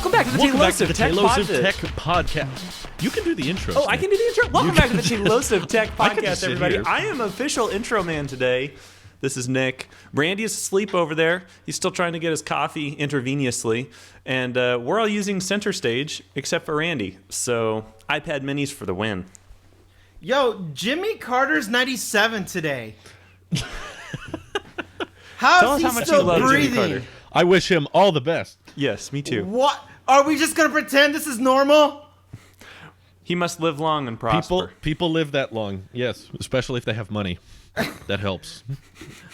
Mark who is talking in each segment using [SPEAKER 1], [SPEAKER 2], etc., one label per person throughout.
[SPEAKER 1] Welcome back to the Telephoto
[SPEAKER 2] Tech Podcast. You can do the intro.
[SPEAKER 1] Oh, I can do the intro? Welcome back to the Telephoto Tech
[SPEAKER 2] I could just
[SPEAKER 1] Podcast,
[SPEAKER 2] sit
[SPEAKER 1] everybody.
[SPEAKER 2] here.
[SPEAKER 1] I am official intro man today. This is Nick. Randy is asleep over there. He's still trying to get his coffee intravenously. And we're all using center stage, except for Randy. So, iPad minis for the win.
[SPEAKER 3] Yo, Jimmy Carter's 97 today. How
[SPEAKER 1] Tell us
[SPEAKER 3] is he
[SPEAKER 1] how much you
[SPEAKER 3] still
[SPEAKER 1] love Jimmy
[SPEAKER 3] breathing?
[SPEAKER 1] Carter.
[SPEAKER 2] I wish him all the best.
[SPEAKER 1] Yes, me too.
[SPEAKER 3] What? Are we just gonna pretend this is normal?
[SPEAKER 1] He must live long and prosper.
[SPEAKER 2] People live that long. Yes, especially if they have money. That helps.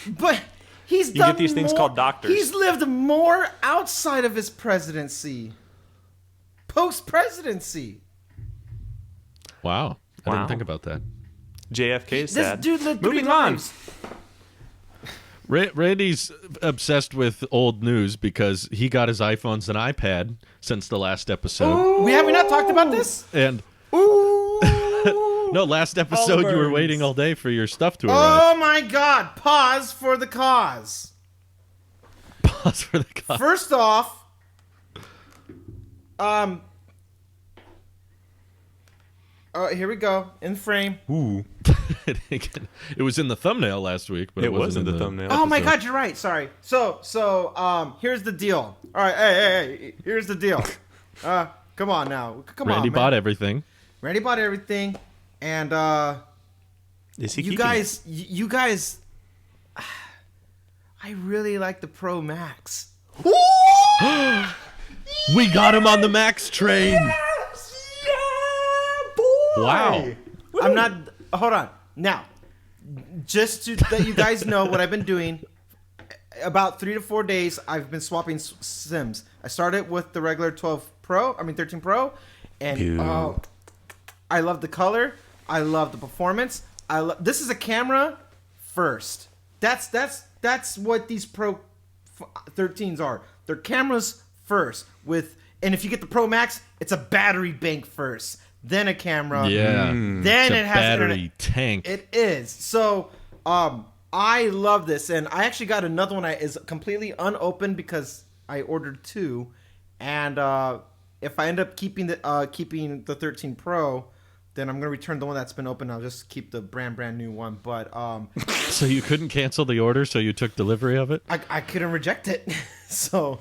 [SPEAKER 3] But he's
[SPEAKER 1] You
[SPEAKER 3] done
[SPEAKER 1] get these things
[SPEAKER 3] more-
[SPEAKER 1] called doctors.
[SPEAKER 3] He's lived more outside of his presidency. Post-presidency.
[SPEAKER 2] Wow. I
[SPEAKER 1] Wow.
[SPEAKER 2] didn't think about that.
[SPEAKER 1] JFK is
[SPEAKER 3] This
[SPEAKER 1] sad.
[SPEAKER 3] dude lived
[SPEAKER 1] Moving
[SPEAKER 3] 3
[SPEAKER 1] on.
[SPEAKER 3] lives.
[SPEAKER 2] Randy's obsessed with old news because he got his iPhones and iPad since the last episode.
[SPEAKER 3] Have we not talked about this?
[SPEAKER 2] And
[SPEAKER 3] Ooh.
[SPEAKER 2] no, last episode you were
[SPEAKER 3] burns.
[SPEAKER 2] waiting all day for your stuff to arrive.
[SPEAKER 3] Oh my God! Pause for the cause.
[SPEAKER 2] Pause for the cause.
[SPEAKER 3] First off, here we go in frame.
[SPEAKER 1] Ooh.
[SPEAKER 2] It was in the thumbnail last week, but
[SPEAKER 1] It was
[SPEAKER 2] wasn't
[SPEAKER 1] in the thumbnail.
[SPEAKER 3] Oh my
[SPEAKER 2] episode.
[SPEAKER 3] God, you're right. Sorry. So, here's the deal. All right, hey, here's the deal. Come on now. Come on,
[SPEAKER 2] Randy
[SPEAKER 3] man.
[SPEAKER 2] bought everything.
[SPEAKER 3] Randy bought everything, and
[SPEAKER 1] Is he
[SPEAKER 3] you
[SPEAKER 1] keeping
[SPEAKER 3] guys, I really like the Pro Max.
[SPEAKER 2] We got him on the Max train.
[SPEAKER 3] Yeah, boy.
[SPEAKER 2] Wow.
[SPEAKER 3] I'm not. Hold on. Now, just to let you guys know what I've been doing. About 3 to 4 days, I've been swapping SIMs. I started with the regular 13 Pro, and I love the color. I love the performance. This is a camera first. That's what these Pro 13s are. They're cameras first. And if you get the Pro Max, it's a battery bank first, then a camera.
[SPEAKER 2] Yeah.
[SPEAKER 3] Then
[SPEAKER 2] It's a
[SPEAKER 3] it has
[SPEAKER 2] battery
[SPEAKER 3] internet.
[SPEAKER 2] tank.
[SPEAKER 3] It is. So, I love this, and I actually got another one that is completely unopened because I ordered 2, and if I end up keeping the 13 Pro, then I'm gonna return the one that's been opened. I'll just keep the brand new one. But
[SPEAKER 2] So you couldn't cancel the order, so you took delivery of it?
[SPEAKER 3] I couldn't reject it, so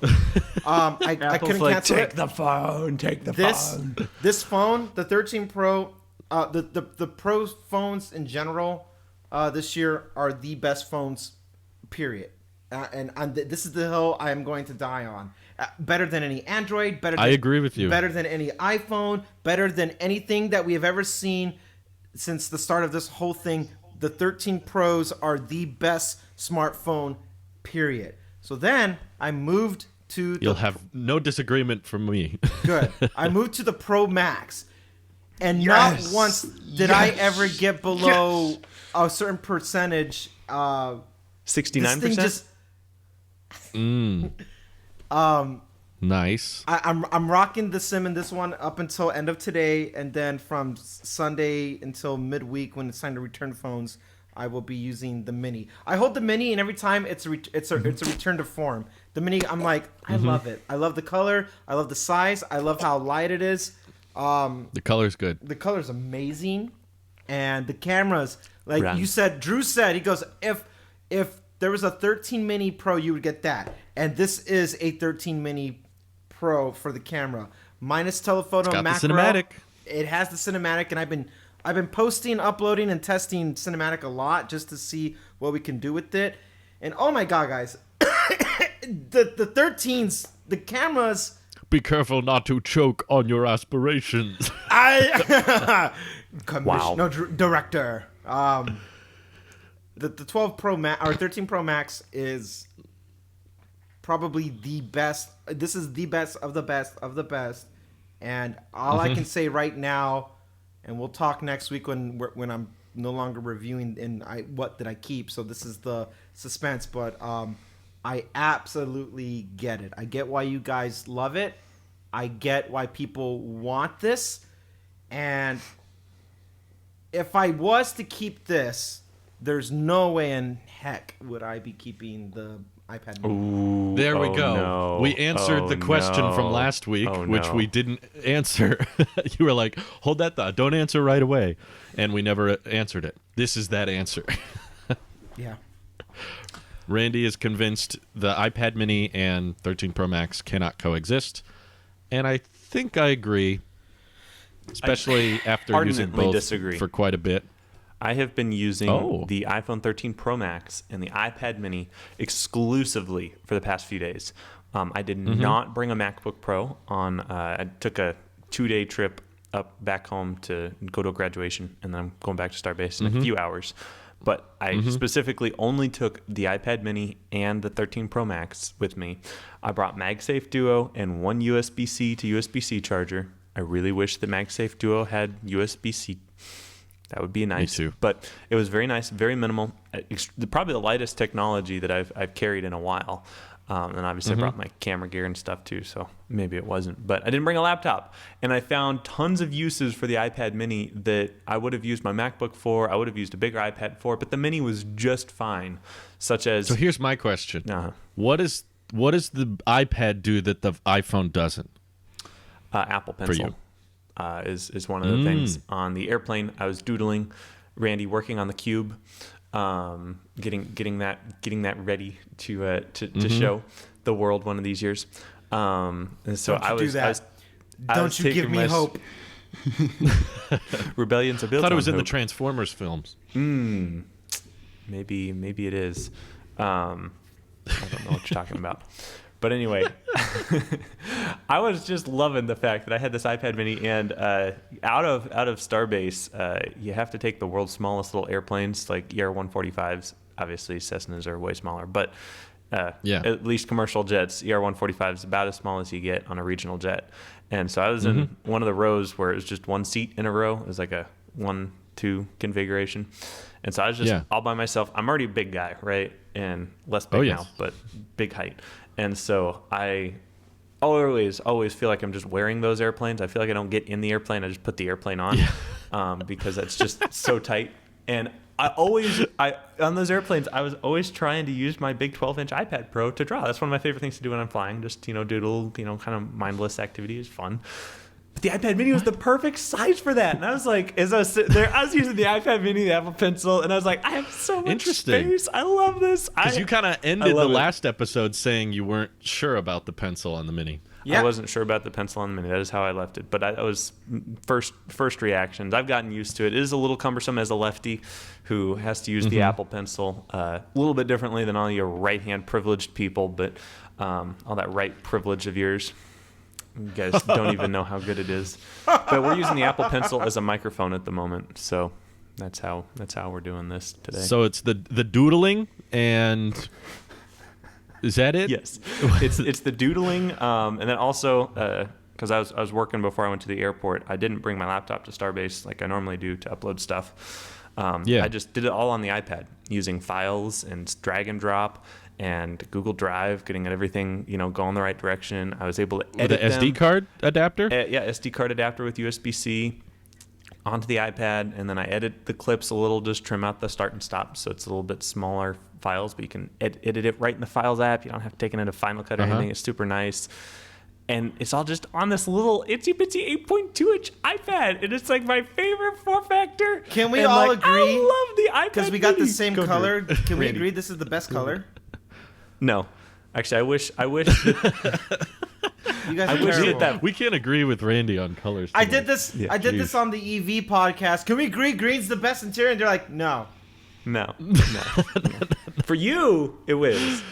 [SPEAKER 3] I couldn't
[SPEAKER 1] like,
[SPEAKER 3] cancel
[SPEAKER 1] take
[SPEAKER 3] it.
[SPEAKER 1] the phone, take the phone.
[SPEAKER 3] This phone, the 13 Pro, the Pro phones in general, this year are the best phones, period. And this is the hill I am going to die on. Better than any Android.
[SPEAKER 2] I agree with you.
[SPEAKER 3] Better than any iPhone. Better than anything that we have ever seen since the start of this whole thing. The 13 Pros are the best smartphone, period. So then I moved to
[SPEAKER 2] You'll have no disagreement from me.
[SPEAKER 3] Good. I moved to the Pro Max, and
[SPEAKER 1] Yes.
[SPEAKER 3] not once did I ever get below a certain percentage.
[SPEAKER 1] 69%?
[SPEAKER 3] This thing just,
[SPEAKER 2] Nice.
[SPEAKER 3] I'm rocking the sim in this one up until end of today, and then from Sunday until midweek when it's time to return phones, I will be using the Mini. I hold the Mini, and every time it's a return to form. The Mini, I'm like, I love it. I love the color. I love the size. I love how light it is.
[SPEAKER 2] The color's good.
[SPEAKER 3] The color's amazing, and the cameras, like
[SPEAKER 1] Right.
[SPEAKER 3] you said, Drew said, he goes, if there was a 13 Mini Pro, you would get that, and this is a 13 Mini Pro for the camera, minus telephoto
[SPEAKER 2] got the
[SPEAKER 3] macro.
[SPEAKER 2] cinematic.
[SPEAKER 3] It has the cinematic, and I've been posting, uploading, and testing cinematic a lot just to see what we can do with it. And oh my God, guys, the 13s, the cameras.
[SPEAKER 2] Be careful not to choke on your aspirations.
[SPEAKER 1] Wow.
[SPEAKER 3] No, director. The 12 Pro Max or 13 Pro Max is probably the best. This is the best of the best of the best. And all I can say right now, and we'll talk next week when I'm no longer reviewing and what did I keep. So this is the suspense, but I absolutely get it. I get why you guys love it. I get why people want this. And if I was to keep this, there's no way in heck would I be keeping the iPad mini.
[SPEAKER 1] Ooh,
[SPEAKER 2] There we
[SPEAKER 1] oh
[SPEAKER 2] go.
[SPEAKER 1] no.
[SPEAKER 2] We answered the question from last week, which we didn't answer. You were like, hold that thought. Don't answer right away. And we never answered it. This is that answer.
[SPEAKER 3] Yeah.
[SPEAKER 2] Randy is convinced the iPad mini and 13 Pro Max cannot coexist. And I think I agree, especially after using both
[SPEAKER 1] disagree.
[SPEAKER 2] for quite a bit.
[SPEAKER 1] I have been using the iPhone 13 Pro Max and the iPad mini exclusively for the past few days. I did not bring a MacBook Pro on. I took a 2-day trip back home to go to a graduation, and then I'm going back to Starbase in a few hours. But I specifically only took the iPad mini and the 13 Pro Max with me. I brought MagSafe Duo and one USB-C to USB-C charger. I really wish the MagSafe Duo had USB-C. That would be nice.
[SPEAKER 2] Me too.
[SPEAKER 1] But it was very nice, very minimal. Probably the lightest technology that I've carried in a while. And obviously I brought my camera gear and stuff too, so maybe it wasn't. But I didn't bring a laptop. And I found tons of uses for the iPad mini that I would have used my MacBook for. I would have used a bigger iPad for, but the mini was just fine. Such as...
[SPEAKER 2] So here's my question. What does the iPad do that the iPhone doesn't?
[SPEAKER 1] Apple Pencil.
[SPEAKER 2] For you.
[SPEAKER 1] Is one of the things. On the airplane, I was doodling, Randy working on the cube, getting that ready to show the world one of these years. And so
[SPEAKER 3] Don't you give me hope.
[SPEAKER 1] Rebellion's a built.
[SPEAKER 2] I thought it was in
[SPEAKER 1] hope.
[SPEAKER 2] the Transformers films.
[SPEAKER 1] Maybe it is. I don't know what you're talking about. But anyway, I was just loving the fact that I had this iPad mini, and out of Starbase, you have to take the world's smallest little airplanes, like ER-145s. Obviously, Cessnas are way smaller, but at least commercial jets, ER-145 is about as small as you get on a regional jet. And so I was in one of the rows where it was just one seat in a row. It was like a 1-2 configuration. And so I was just all by myself. I'm already a big guy, right? And less big now, but big height. And so I always feel like I'm just wearing those airplanes. I feel like I don't get in the airplane. I just put the airplane on because that's just so tight. And on those airplanes, I was always trying to use my big 12-inch iPad Pro to draw. That's one of my favorite things to do when I'm flying. Just, doodle, kind of mindless activity is fun. But the iPad mini was the perfect size for that. And I was like, as I was sitting there, I was using the iPad mini, the Apple Pencil, and I was like, I have so much space. I love this.
[SPEAKER 2] Because you kind of ended the last episode saying you weren't sure about the pencil on the mini.
[SPEAKER 1] I wasn't sure about the pencil on the mini. That is how I left it. But that was first reactions. I've gotten used to it. It is a little cumbersome as a lefty who has to use the Apple Pencil a little bit differently than all your right-hand privileged people. But all that right privilege of yours, you guys don't even know how good it is. But we're using the Apple Pencil as a microphone at the moment. So that's how we're doing this today.
[SPEAKER 2] So it's the doodling and... Is that it?
[SPEAKER 1] Yes, it's the doodling, and then also because I was working before I went to the airport, I didn't bring my laptop to Starbase like I normally do to upload stuff. I just did it all on the iPad using files and drag and drop and Google Drive, getting everything going the right direction. I was able to edit
[SPEAKER 2] with the SD card adapter.
[SPEAKER 1] SD card adapter with USB-C onto the iPad, and then I edit the clips a little, just trim out the start and stop so it's a little bit smaller files, but you can edit it right in the Files app. You don't have to take it into Final Cut or anything. It's super nice. And it's all just on this little itsy-bitsy 8.2-inch iPad. And it's like my favorite form factor.
[SPEAKER 3] Can we all agree?
[SPEAKER 1] I love the iPad
[SPEAKER 3] because we got the
[SPEAKER 1] mini.
[SPEAKER 3] same color. Can we agree this is the best color?
[SPEAKER 1] No. Actually, I wish that...
[SPEAKER 3] You guys are terrible.
[SPEAKER 2] We can't agree with Randy on colors.
[SPEAKER 3] I did this. I did this on the EV podcast. Can we agree green's the best interior? And they're like, no.
[SPEAKER 1] No. For you, it was.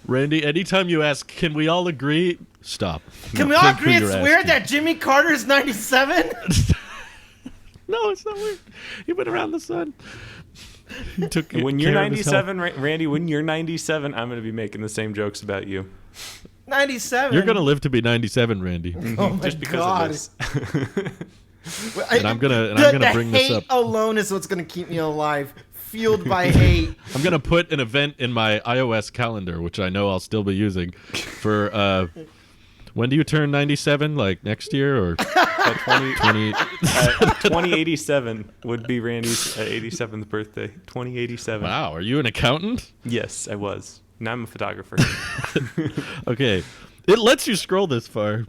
[SPEAKER 2] Randy, anytime you ask, can we all agree? Stop.
[SPEAKER 3] Can we all agree it's weird that Jimmy Carter is 97?
[SPEAKER 2] No, it's not weird. He went around the sun.
[SPEAKER 1] When you're 97, Randy, when you're 97, I'm going to be making the same jokes about you.
[SPEAKER 3] 97?
[SPEAKER 2] You're going to live to be 97, Randy.
[SPEAKER 3] Oh my
[SPEAKER 1] Just because
[SPEAKER 3] God.
[SPEAKER 1] of this.
[SPEAKER 2] And I'm gonna bring this up.
[SPEAKER 3] Hate alone is what's gonna keep me alive. Fueled by hate.
[SPEAKER 2] I'm gonna put an event in my iOS calendar, which I know I'll still be using for. When do you turn 97? Like next year or? 20.
[SPEAKER 1] 2087 would be Randy's 87th birthday. 2087.
[SPEAKER 2] Wow, are you an accountant?
[SPEAKER 1] Yes, I was. Now I'm a photographer.
[SPEAKER 2] Okay. It lets you scroll this far.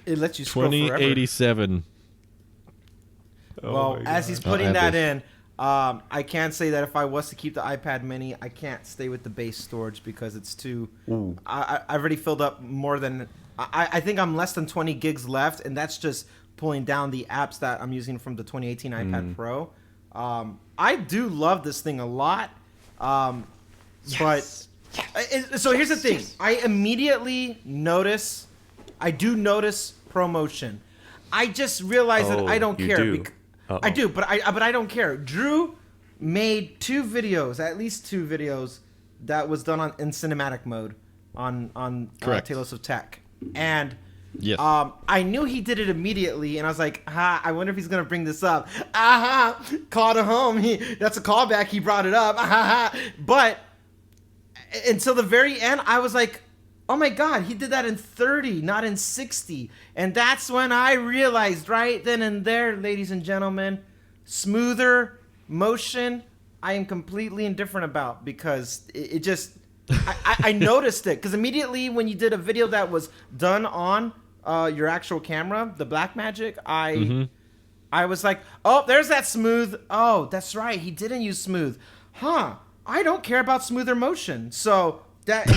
[SPEAKER 3] It lets you scroll forever.
[SPEAKER 2] 2087.
[SPEAKER 3] Well,
[SPEAKER 1] my
[SPEAKER 3] as
[SPEAKER 1] God.
[SPEAKER 3] he's putting
[SPEAKER 2] I'll add
[SPEAKER 3] that in, I can say that if I was to keep the iPad mini, I can't stay with the base storage because it's too...
[SPEAKER 1] Ooh.
[SPEAKER 3] I've already filled up more than... I think I'm less than 20 gigs left, and that's just pulling down the apps that I'm using from the 2018 iPad Pro. I do love this thing a lot, but... So here's the thing. I immediately notice... I do notice promotion. I just realized that I don't
[SPEAKER 1] you
[SPEAKER 3] care.
[SPEAKER 1] do.
[SPEAKER 3] I do, but I don't care. Drew made at least two videos that was done in cinematic mode on Talos of Tech, and
[SPEAKER 2] Yes.
[SPEAKER 3] I knew he did it immediately, and I was like, I wonder if he's gonna bring this up. Call to home. That's a callback. He brought it up. But until the very end, I was like, oh my God, he did that in 30, not in 60. And that's when I realized, right then and there, ladies and gentlemen, smoother motion, I am completely indifferent about, because it just, I noticed it. Because immediately when you did a video that was done on your actual camera, the Blackmagic, I was like, oh, there's that smooth. Oh, that's right. He didn't use smooth. I don't care about smoother motion. So that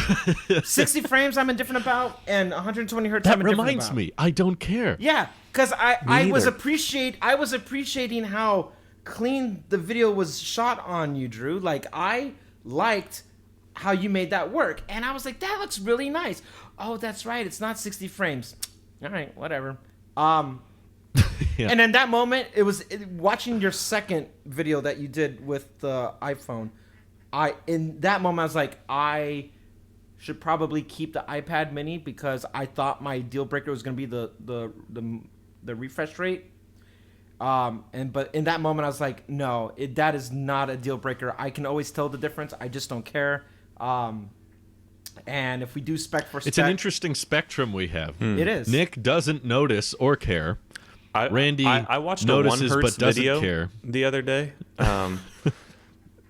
[SPEAKER 3] 60 frames I'm indifferent about, and 120 hertz I'm indifferent about.
[SPEAKER 2] That reminds me, I don't care.
[SPEAKER 3] Yeah, because I was appreciating how clean the video was shot on you, Drew. Like, I liked how you made that work, and I was like, that looks really nice. Oh, that's right, it's not 60 frames. All right, whatever.
[SPEAKER 2] Yeah.
[SPEAKER 3] And in that moment, watching your second video that you did with the iPhone. In that moment, I was like, I should probably keep the iPad mini, because I thought my deal breaker was going to be the refresh rate. But in that moment, I was like, no, that is not a deal breaker. I can always tell the difference. I just don't care. And if we do spec for spec,
[SPEAKER 2] it's an interesting spectrum we have.
[SPEAKER 3] It is.
[SPEAKER 2] Nick doesn't notice or care. Randy
[SPEAKER 1] I watched
[SPEAKER 2] notices
[SPEAKER 1] a 1 hertz
[SPEAKER 2] but doesn't
[SPEAKER 1] video
[SPEAKER 2] care.
[SPEAKER 1] the other day.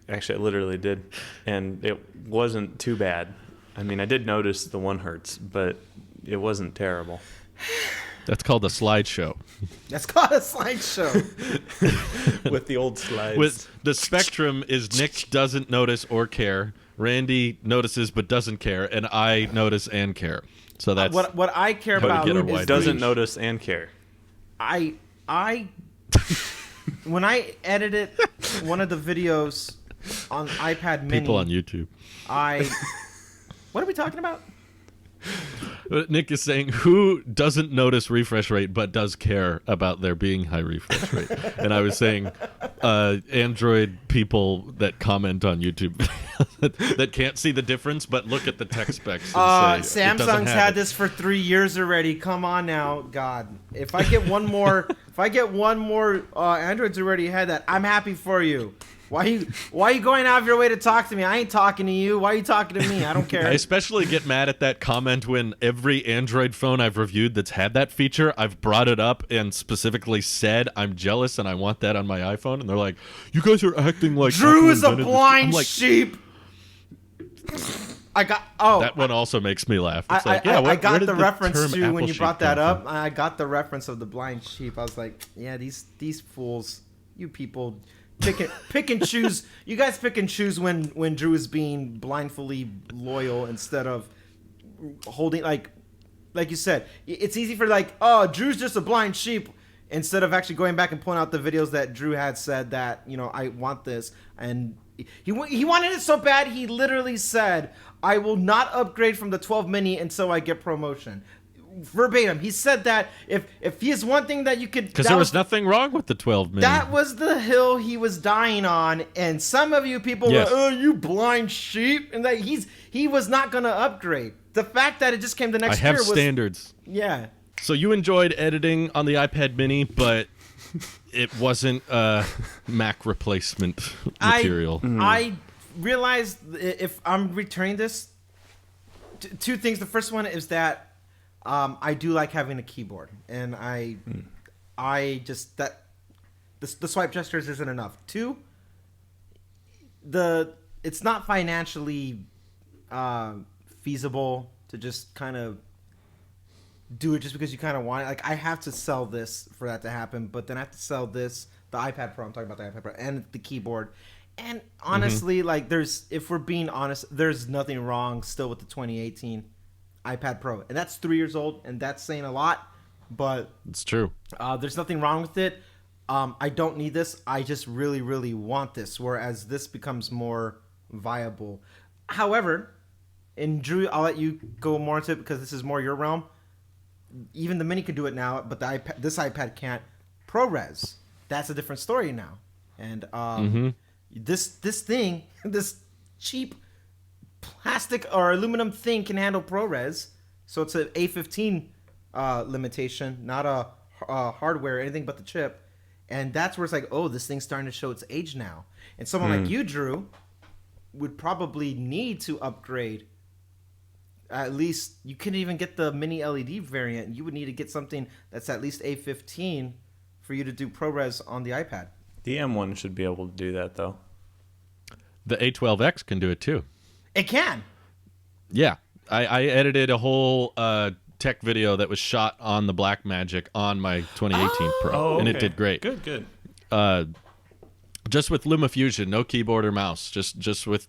[SPEAKER 1] Actually, I literally did, and it wasn't too bad. I mean, I did notice the 1 hertz, but it wasn't terrible.
[SPEAKER 2] That's called a slideshow.
[SPEAKER 3] That's called a slideshow.
[SPEAKER 1] With the old slides.
[SPEAKER 2] With the spectrum is Nick doesn't notice or care. Randy notices but doesn't care, and I notice and care. So that's
[SPEAKER 3] what I care
[SPEAKER 2] how to
[SPEAKER 3] about
[SPEAKER 2] get our
[SPEAKER 3] is
[SPEAKER 2] wide
[SPEAKER 1] doesn't
[SPEAKER 2] range.
[SPEAKER 1] notice and care.
[SPEAKER 3] I when I edited one of the videos on iPad mini,
[SPEAKER 2] people on YouTube.
[SPEAKER 3] What are we talking about?
[SPEAKER 2] Nick is saying, who doesn't notice refresh rate but does care about there being high refresh rate? And I was saying, Android people that comment on YouTube that can't see the difference but look at the tech specs and say,
[SPEAKER 3] Samsung's had this for 3 years already. Come on now, God. If I get one more, Android's already had that. I'm happy for you. Why are you going out of your way to talk to me? I ain't talking to you. Why are you talking to me? I don't care.
[SPEAKER 2] I especially get mad at that comment when every Android phone I've reviewed that's had that feature, I've brought it up and specifically said I'm jealous and I want that on my iPhone, and they're like, "You guys are acting like
[SPEAKER 3] Drew
[SPEAKER 2] Apple
[SPEAKER 3] is a
[SPEAKER 2] invented this."
[SPEAKER 3] blind
[SPEAKER 2] I'm like,
[SPEAKER 3] sheep."
[SPEAKER 2] that one also makes me laugh. It's
[SPEAKER 3] I
[SPEAKER 2] where
[SPEAKER 3] got
[SPEAKER 2] did
[SPEAKER 3] the reference
[SPEAKER 2] term
[SPEAKER 3] to when
[SPEAKER 2] apple
[SPEAKER 3] you
[SPEAKER 2] sheep
[SPEAKER 3] brought that
[SPEAKER 2] come
[SPEAKER 3] up.
[SPEAKER 2] from?
[SPEAKER 3] I got the reference of the blind sheep. I was like, yeah, these fools, you people. Pick and choose. You guys pick and choose when Drew is being blindfully loyal instead of holding, like you said. It's easy for Drew's just a blind sheep, instead of actually going back and pulling out the videos that Drew had said that, I want this, and he wanted it so bad he literally said, I will not upgrade from the 12 mini until I get promotion. Verbatim, he said that if he is one thing that you could,
[SPEAKER 2] because there was nothing wrong with the 12 mini.
[SPEAKER 3] That was the hill he was dying on, and some of you people were, oh, you blind sheep, and that he was not going to upgrade. The fact that it just came the next year
[SPEAKER 2] I have standards.
[SPEAKER 3] Yeah.
[SPEAKER 2] So you enjoyed editing on the iPad Mini, but it wasn't Mac replacement material.
[SPEAKER 3] I realized if I'm returning this, two things. The first one is that I do like having a keyboard, and I just that the swipe gestures isn't enough. 2, it's not financially feasible to just kind of do it just because you kind of want it. Like, I have to sell this for that to happen, but then I have to sell this, the iPad Pro, I'm talking about the iPad Pro, and the keyboard. And honestly, like, if we're being honest, there's nothing wrong still with the 2018 iPad Pro. And that's 3 years old, and that's saying a lot, but
[SPEAKER 2] It's true.
[SPEAKER 3] there's nothing wrong with it. I don't need this. I just really, really want this, whereas this becomes more viable. However, and Drew, I'll let you go more into it because this is more your realm. Even the Mini can do it now, but this iPad can't. ProRes, that's a different story now. And this thing, this cheap plastic or aluminum thing can handle ProRes, so it's an A15 limitation, not a hardware or anything but the chip. And that's where it's like, oh, this thing's starting to show its age now. And someone like you, Drew, would probably need to upgrade. At least you couldn't even get the mini LED variant. You would need to get something that's at least A15 for you to do ProRes on the iPad.
[SPEAKER 1] The M1 should be able to do that, though.
[SPEAKER 2] The A12X can do it too.
[SPEAKER 3] It can.
[SPEAKER 2] Yeah, I edited a whole tech video that was shot on the Blackmagic on my 2018 Pro, and it did great.
[SPEAKER 1] Good.
[SPEAKER 2] Just with LumaFusion, no keyboard or mouse, just with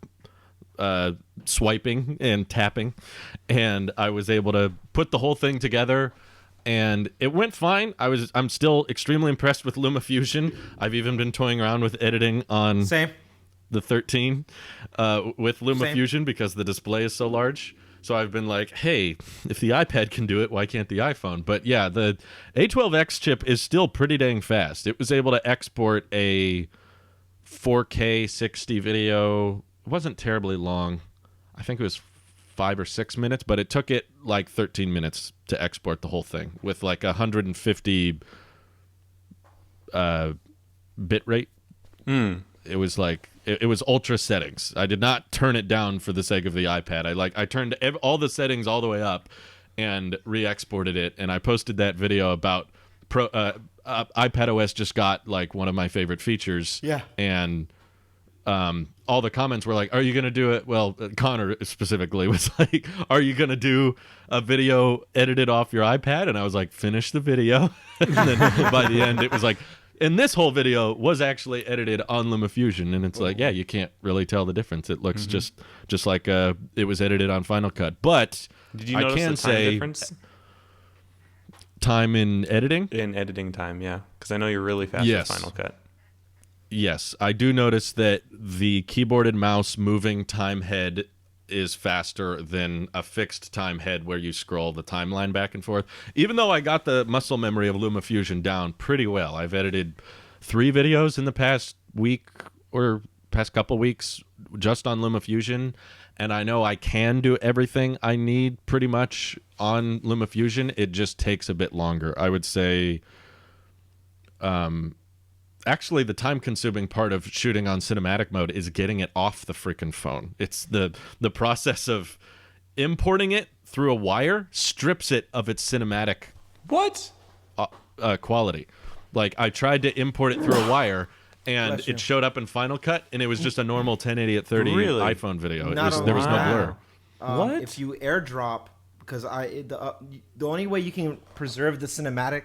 [SPEAKER 2] swiping and tapping, and I was able to put the whole thing together, and it went fine. I'm still extremely impressed with LumaFusion. I've even been toying around with editing on the 13 with LumaFusion because the display is so large. So I've been like, hey, if the iPad can do it, why can't the iPhone? But yeah, the A12X chip is still pretty dang fast. It was able to export a 4K 60 video. It wasn't terribly long. I think it was 5 or 6 minutes, but it took it like 13 minutes to export the whole thing with like 150 bit rate. It was like it was ultra settings. I did not turn it down for the sake of the iPad. I turned all the settings all the way up and re-exported it, and I posted that video about iPad OS just got like one of my favorite features.
[SPEAKER 3] Yeah.
[SPEAKER 2] And all the comments were like, are you going to do it? Well, Connor specifically was like, are you going to do a video edited off your iPad? And I was like, finish the video. And then by the end, it was like, and this whole video was actually edited on LumaFusion. And it's like, yeah, you can't really tell the difference. It looks just like it was edited on Final Cut. But
[SPEAKER 1] did you notice the time difference?
[SPEAKER 2] Time in editing?
[SPEAKER 1] In editing time, yeah. Because I know you're really fast with Final Cut.
[SPEAKER 2] Yes, I do notice that the keyboard and mouse moving time head is faster than a fixed time head where you scroll the timeline back and forth. Even though I got the muscle memory of LumaFusion down pretty well. I've edited 3 videos in the past week or past couple weeks just on LumaFusion, and I know I can do everything I need pretty much on LumaFusion. It just takes a bit longer. I would say actually, the time-consuming part of shooting on cinematic mode is getting it off the freaking phone. It's the process of importing it through a wire strips it of its cinematic quality. Like, I tried to import it through a wire, and it showed up in Final Cut, and it was just a normal 1080 at 30 iPhone video. There was no blur.
[SPEAKER 3] What? If you AirDrop, because the only way you can preserve the cinematic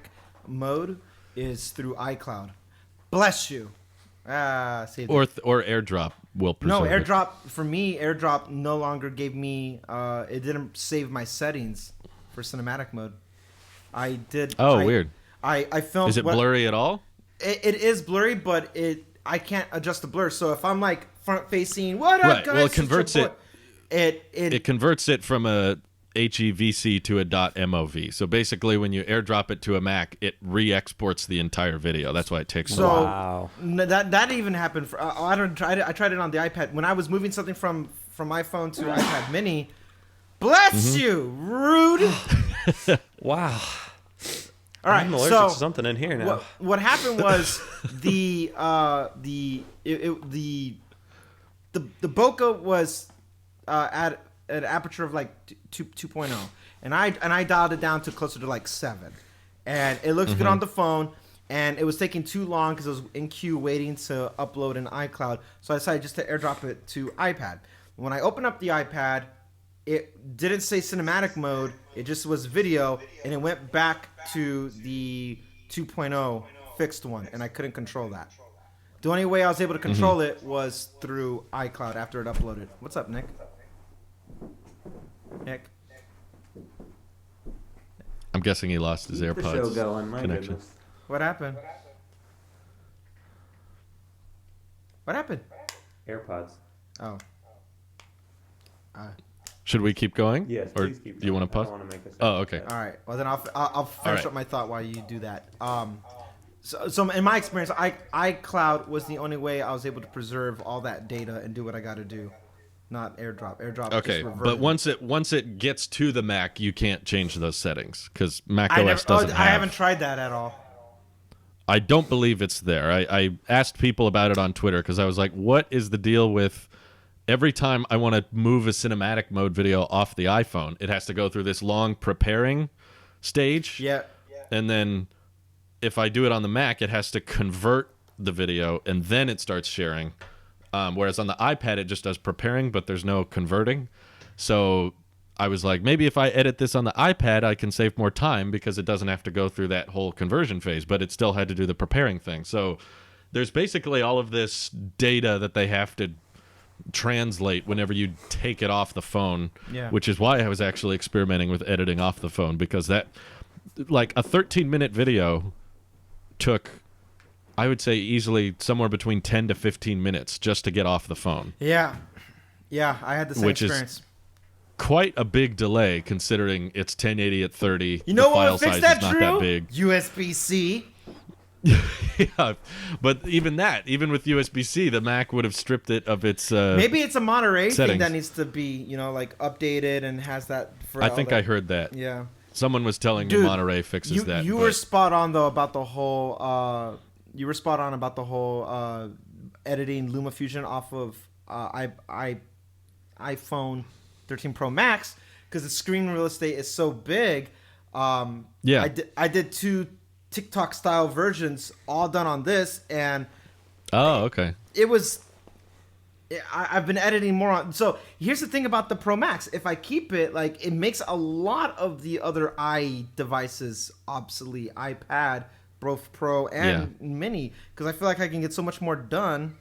[SPEAKER 3] mode is through iCloud. Bless you. See,
[SPEAKER 2] or AirDrop will preserve
[SPEAKER 3] AirDrop, for me, AirDrop no longer gave me, it didn't save my settings for cinematic mode. I did.
[SPEAKER 2] Weird.
[SPEAKER 3] I filmed.
[SPEAKER 2] Is it blurry at all?
[SPEAKER 3] It is blurry, but I can't adjust the blur. So if I'm like front facing, what up, guys?
[SPEAKER 2] Well, it converts it.
[SPEAKER 3] It
[SPEAKER 2] converts it from a HEVC to a .mov. So basically, when you AirDrop it to a Mac, it re-exports the entire video. That's why it takes so long.
[SPEAKER 3] Wow. That even happened. I tried it on the iPad when I was moving something from iPhone to iPad Mini. Bless you, rude.
[SPEAKER 1] Wow.
[SPEAKER 3] All right,
[SPEAKER 1] I'm allergic to something in here now.
[SPEAKER 3] What happened was the Bokeh was an aperture of like 2.0, and I dialed it down to closer to like 7, and it looks good on the phone. And it was taking too long because I was in queue waiting to upload in iCloud. So I decided just to airdrop it to iPad. When I opened up the iPad, it didn't say cinematic mode. It just was video, and it went back to the 2.0 fixed one, and I couldn't control that. The only way I was able to control it was through iCloud after it uploaded. What's up, Nick? Nick?
[SPEAKER 2] I'm guessing he lost his
[SPEAKER 4] Keep the show
[SPEAKER 2] AirPods
[SPEAKER 4] going, my
[SPEAKER 2] connection.
[SPEAKER 4] goodness.
[SPEAKER 3] What happened? What happened?
[SPEAKER 4] AirPods.
[SPEAKER 3] Oh.
[SPEAKER 2] Should we keep going?
[SPEAKER 4] Yes,
[SPEAKER 2] Or
[SPEAKER 4] please keep
[SPEAKER 2] do you want to
[SPEAKER 4] going. I
[SPEAKER 2] pause?
[SPEAKER 4] don't wanna make a
[SPEAKER 2] Oh, okay.
[SPEAKER 3] All right. Well, then I'll finish
[SPEAKER 2] right.
[SPEAKER 3] up my thought while you do that. So in my experience, iCloud was the only way I was able to preserve all that data and do what I got to do, not AirDrop. AirDrop.
[SPEAKER 2] Okay,
[SPEAKER 3] just
[SPEAKER 2] but once it gets to the Mac, you can't change those settings because Mac OS doesn't have.
[SPEAKER 3] I haven't tried that at all.
[SPEAKER 2] I don't believe it's there. I asked people about it on Twitter because I was like, what is the deal with every time I want to move a cinematic mode video off the iPhone, it has to go through this long preparing stage.
[SPEAKER 3] Yeah.
[SPEAKER 2] And then if I do it on the Mac, it has to convert the video and then it starts sharing. Whereas on the iPad, it just does preparing, but there's no converting. So I was like, maybe if I edit this on the iPad, I can save more time because it doesn't have to go through that whole conversion phase, but it still had to do the preparing thing. So there's basically all of this data that they have to translate whenever you take it off the phone, which is why I was actually experimenting with editing off the phone, because that, like, a 13-minute video took, I would say, easily somewhere between 10 to 15 minutes just to get off the phone.
[SPEAKER 3] Yeah, I had the same experience.
[SPEAKER 2] Is quite a big delay considering it's 1080 at 30.
[SPEAKER 3] You know
[SPEAKER 2] the
[SPEAKER 3] what
[SPEAKER 2] file
[SPEAKER 3] would fix
[SPEAKER 2] size
[SPEAKER 3] that,
[SPEAKER 2] is not
[SPEAKER 3] Drew?
[SPEAKER 2] that big.
[SPEAKER 3] USB-C.
[SPEAKER 2] Yeah, but even with USB-C, the Mac would have stripped it of its
[SPEAKER 3] Maybe it's a Monterey thing
[SPEAKER 2] settings.
[SPEAKER 3] that needs to be, like, updated and has that for
[SPEAKER 2] I
[SPEAKER 3] all
[SPEAKER 2] think
[SPEAKER 3] that.
[SPEAKER 2] I heard that.
[SPEAKER 3] Yeah.
[SPEAKER 2] Someone was telling me Monterey fixes that.
[SPEAKER 3] You were spot on though about the whole. You were spot on about the whole editing LumaFusion off of iPhone 13 Pro Max because the screen real estate is so big.
[SPEAKER 2] Yeah.
[SPEAKER 3] I did 2 TikTok style versions all done on this, and
[SPEAKER 2] okay.
[SPEAKER 3] it was. I've been editing more on. So here's the thing about the Pro Max. If I keep it, like, it makes a lot of the other devices obsolete. iPad, both Pro and Mini, because I feel like I can get so much more done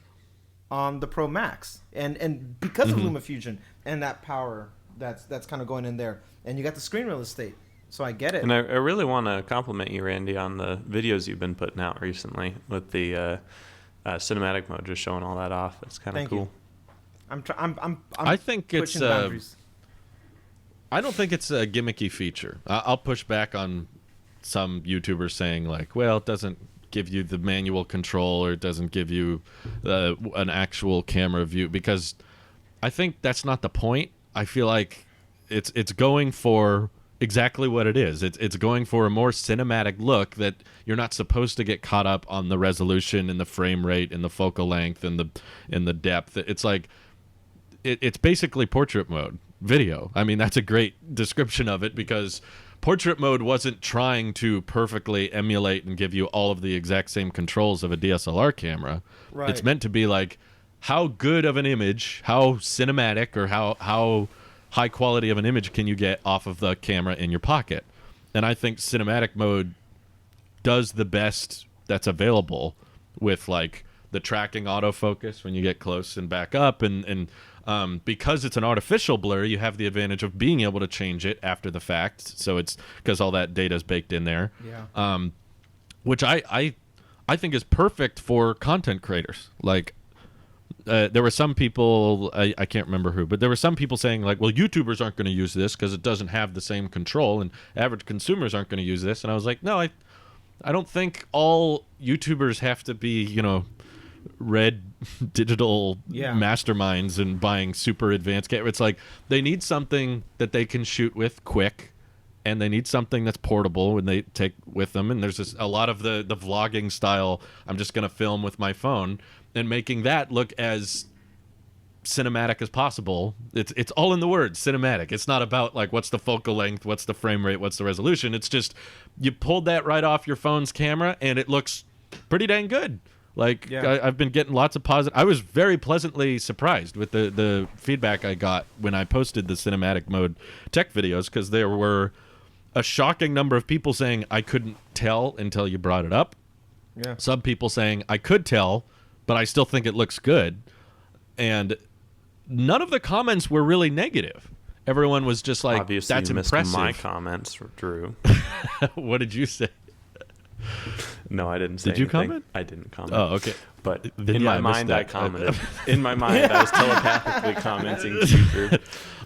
[SPEAKER 3] on the Pro Max, and because of LumaFusion and that power that's kind of going in there, and you got the screen real estate. So I get it.
[SPEAKER 1] And I really want to compliment you, Randy, on the videos you've been putting out recently with the cinematic mode, just showing all that off. It's kind of cool.
[SPEAKER 2] I think it's.
[SPEAKER 3] boundaries.
[SPEAKER 2] I don't think it's a gimmicky feature. I'll push back on some YouTubers saying like, well, it doesn't give you the manual control or it doesn't give you an actual camera view, because I think that's not the point. I feel like it's going for exactly what it is. It's going for a more cinematic look that you're not supposed to get caught up on the resolution and the frame rate and the focal length and the depth. It's like it's basically portrait mode video. I mean, that's a great description of it, because portrait mode wasn't trying to perfectly emulate and give you all of the exact same controls of a DSLR camera.
[SPEAKER 3] Right.
[SPEAKER 2] It's meant to be like, how good of an image, how cinematic, or how high quality of an image can you get off of the camera in your pocket? And I think cinematic mode does the best that's available with like the tracking autofocus when you get close and back up, and because it's an artificial blur, you have the advantage of being able to change it after the fact. So it's because all that data is baked in there.
[SPEAKER 3] Yeah.
[SPEAKER 2] Which I think is perfect for content creators. Like, there were some people, I can't remember who, but there were some people saying like, well, YouTubers aren't going to use this because it doesn't have the same control, and average consumers aren't going to use this. And I was like, no, I don't think all YouTubers have to be, red digital masterminds and buying super advanced cameras. It's like they need something that they can shoot with quick, and they need something that's portable when they take with them. And there's a lot of the vlogging style, I'm just going to film with my phone, and making that look as cinematic as possible. It's all in the word cinematic. It's not about like what's the focal length, what's the frame rate, what's the resolution. It's just you pulled that right off your phone's camera and it looks pretty dang good. Like I've been getting lots of positive. I was very pleasantly surprised with the feedback I got when I posted the cinematic mode tech videos, because there were a shocking number of people saying I couldn't tell until you brought it up.
[SPEAKER 3] Yeah.
[SPEAKER 2] Some people saying I could tell, but I still think it looks good. And none of the comments were really negative. Everyone was just like,
[SPEAKER 1] Obviously,
[SPEAKER 2] that's
[SPEAKER 1] you missed
[SPEAKER 2] impressive.
[SPEAKER 1] my comments, Drew.
[SPEAKER 2] What did you say?
[SPEAKER 1] No, I didn't say
[SPEAKER 2] Did you
[SPEAKER 1] anything.
[SPEAKER 2] comment?
[SPEAKER 1] I didn't comment.
[SPEAKER 2] Oh, okay.
[SPEAKER 1] But
[SPEAKER 2] Then,
[SPEAKER 1] in
[SPEAKER 2] yeah,
[SPEAKER 1] my
[SPEAKER 2] I missed
[SPEAKER 1] mind, I
[SPEAKER 2] that.
[SPEAKER 1] commented. In my mind, I was telepathically commenting to you, Drew.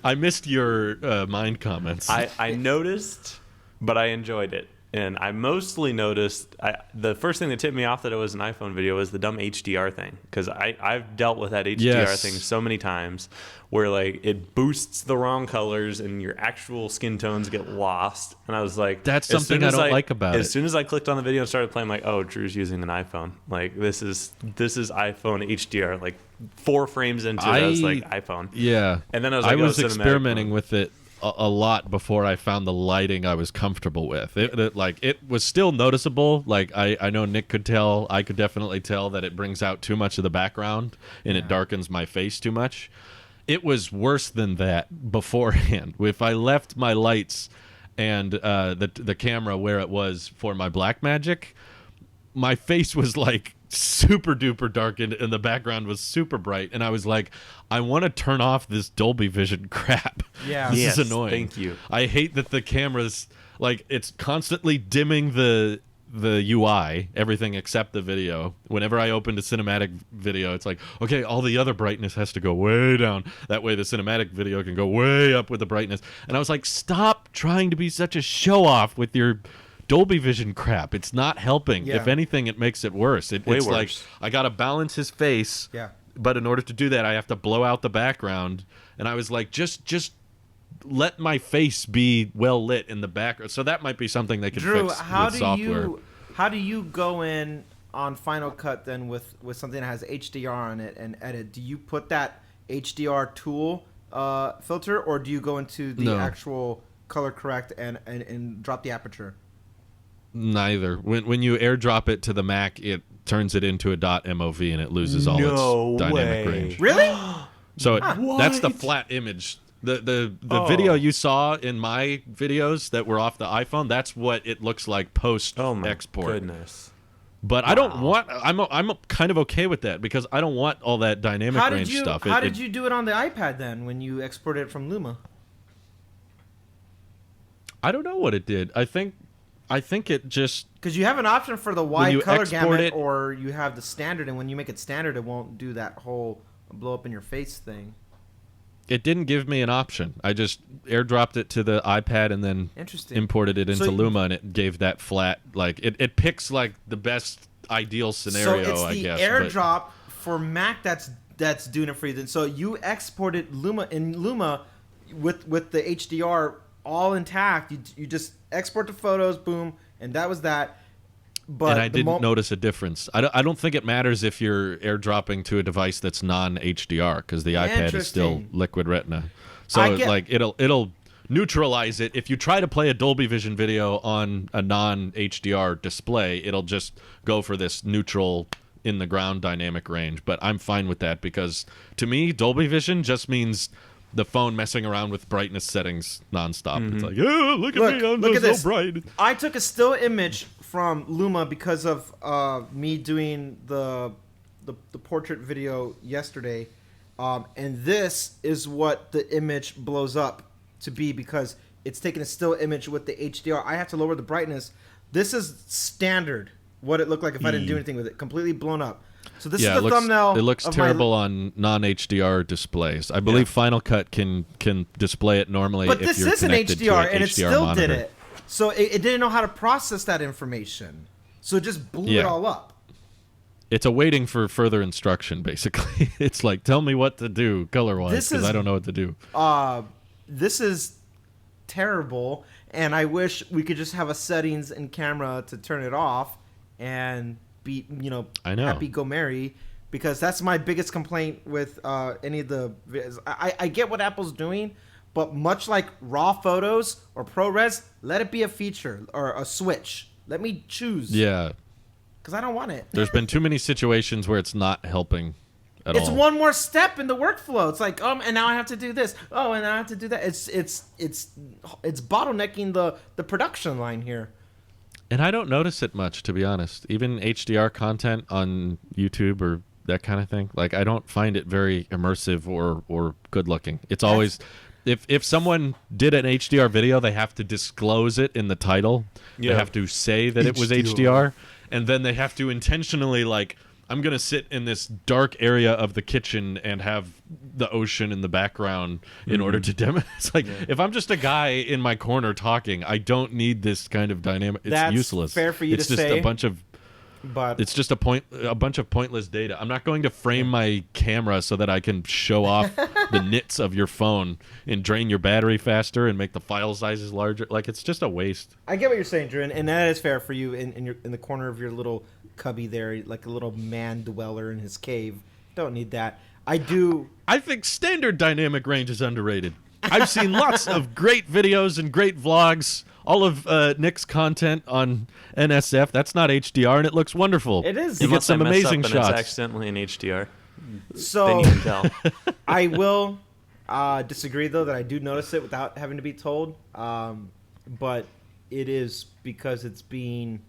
[SPEAKER 2] I missed your mind comments.
[SPEAKER 1] I noticed, but I enjoyed it. And I mostly noticed, the first thing that tipped me off that it was an iPhone video was the dumb HDR thing. Because I've dealt with that HDR thing so many times where like it boosts the wrong colors and your actual skin tones get lost. And I was like,
[SPEAKER 2] That's something I don't like about it.
[SPEAKER 1] As soon as I clicked on the video and started playing, I'm like, oh, Drew's using an iPhone. Like this is iPhone HDR. Like 4 frames into it, I was like, iPhone.
[SPEAKER 2] Yeah.
[SPEAKER 1] And then I was like, oh, cinematic
[SPEAKER 2] experimenting
[SPEAKER 1] mode.
[SPEAKER 2] with it a lot before I found the lighting I was comfortable with. It was still noticeable. Like I know Nick could tell, I could definitely tell that it brings out too much of the background and it darkens my face too much. It was worse than that beforehand. If I left my lights and the camera where it was for my Blackmagic, my face was like super duper darkened and the background was super bright, and I was like, I want to turn off this Dolby Vision crap.
[SPEAKER 3] Yeah.
[SPEAKER 2] This is annoying.
[SPEAKER 1] Thank you.
[SPEAKER 2] I hate that the camera's like, it's constantly dimming the UI, everything except the video. Whenever I open a cinematic video, it's like, okay, all the other brightness has to go way down. That way the cinematic video can go way up with the brightness. And I was like, stop trying to be such a show off with your Dolby Vision crap. It's not helping.
[SPEAKER 3] Yeah.
[SPEAKER 2] If anything, it makes it worse. It's
[SPEAKER 1] worse.
[SPEAKER 2] like, I got to balance his face.
[SPEAKER 3] Yeah.
[SPEAKER 2] But in order to do that, I have to blow out the background. And I was like, just let my face be well lit in the background. So that might be something they could
[SPEAKER 3] Drew,
[SPEAKER 2] fix
[SPEAKER 3] how
[SPEAKER 2] with
[SPEAKER 3] do
[SPEAKER 2] software.
[SPEAKER 3] how do you go in on Final Cut then with something that has HDR on it and edit? Do you put that HDR tool filter, or do you go into the actual color correct and drop the aperture?
[SPEAKER 2] Neither. When you airdrop it to the Mac, it turns it into a .mov and it loses all its dynamic range.
[SPEAKER 3] Really?
[SPEAKER 2] So that's the flat image. The video you saw in my videos that were off the iPhone, that's what it looks like post export.
[SPEAKER 1] Goodness.
[SPEAKER 2] But I don't want. I'm kind of okay with that because I don't want all that dynamic range stuff.
[SPEAKER 3] How did you do it on the iPad then when you exported it from Luma?
[SPEAKER 2] I don't know what it did. I think it just,
[SPEAKER 3] because you have an option for the wide color gamut,
[SPEAKER 2] it,
[SPEAKER 3] or you have the standard, and when you make it standard, it won't do that whole blow up in your face thing.
[SPEAKER 2] it didn't give me an option. I just airdropped it to the iPad and then imported it into Luma, and it gave that flat, like it picks like the best ideal scenario.
[SPEAKER 3] So it's
[SPEAKER 2] I
[SPEAKER 3] the
[SPEAKER 2] guess
[SPEAKER 3] airdrop for Mac that's doing it for you. Then so you exported Luma with the HDR all intact. You just export the photos, boom, and that was that. But
[SPEAKER 2] and I didn't notice a difference. I don't think it matters if you're airdropping to a device that's non-HDR because the iPad is still Liquid Retina. So like it'll neutralize it. If you try to play a Dolby Vision video on a non-HDR display, it'll just go for this neutral in the ground dynamic range. But I'm fine with that because to me, Dolby Vision just means the phone messing around with brightness settings nonstop. Mm-hmm. It's like, oh, look at me, I'm so bright.
[SPEAKER 3] I took a still image from Luma because of me doing the portrait video yesterday, and this is what the image blows up to be because it's taking a still image with the HDR. I have to lower the brightness. This is standard what it looked like if I didn't do anything with it, completely blown up. So this is the thumbnail.
[SPEAKER 2] It looks terrible on non-HDR displays. I believe Final Cut can display it normally.
[SPEAKER 3] But
[SPEAKER 2] if
[SPEAKER 3] this
[SPEAKER 2] you're
[SPEAKER 3] is an HDR, and it still
[SPEAKER 2] monitor.
[SPEAKER 3] did it. So it didn't know how to process that information. So it just blew it all up.
[SPEAKER 2] It's awaiting for further instruction, basically. It's like, tell me what to do color-wise, because I don't know what to do.
[SPEAKER 3] This is terrible, and I wish we could just have a settings in camera to turn it off and be,
[SPEAKER 2] I know.
[SPEAKER 3] happy go merry. because that's my biggest complaint with any of the videos. I get what Apple's doing, but much like raw photos or ProRes, let it be a feature or a switch. Let me choose.
[SPEAKER 2] Yeah.
[SPEAKER 3] Because I don't want it.
[SPEAKER 2] There's been too many situations where it's not helping at all.
[SPEAKER 3] It's one more step in the workflow. It's like, and now I have to do this. Oh, and I have to do that. It's bottlenecking the production line here.
[SPEAKER 2] And I don't notice it much, to be honest. Even HDR content on YouTube or that kind of thing, like I don't find it very immersive or good looking. It's always if someone did an HDR video, they have to disclose it in the title.
[SPEAKER 1] Yeah.
[SPEAKER 2] They have to say that it was HDR, and then they have to intentionally like, I'm going to sit in this dark area of the kitchen and have the ocean in the background in order to demonstrate. It's like, if I'm just a guy in my corner talking, I don't need this kind of dynamic. It's
[SPEAKER 3] That's
[SPEAKER 2] useless.
[SPEAKER 3] fair for you
[SPEAKER 2] it's
[SPEAKER 3] to
[SPEAKER 2] just
[SPEAKER 3] say,
[SPEAKER 2] a bunch of
[SPEAKER 3] but
[SPEAKER 2] it's just a bunch of pointless data. I'm not going to frame my camera so that I can show off the nits of your phone and drain your battery faster and make the file sizes larger. Like, it's just a waste.
[SPEAKER 3] I get what you're saying, Drew, and that is fair for you in the corner of your little cubby there, like a little man dweller in his cave. Don't need that. I
[SPEAKER 2] think standard dynamic range is underrated. I've seen lots of great videos and great vlogs. All of Nick's content on NSF, that's not HDR, and it looks wonderful.
[SPEAKER 3] It is.
[SPEAKER 2] You get some amazing
[SPEAKER 1] and
[SPEAKER 2] shots.
[SPEAKER 1] It's accidentally in HDR.
[SPEAKER 3] So
[SPEAKER 1] Then you can tell.
[SPEAKER 3] I will disagree, though, that I do notice it without having to be told. But it is because it's being...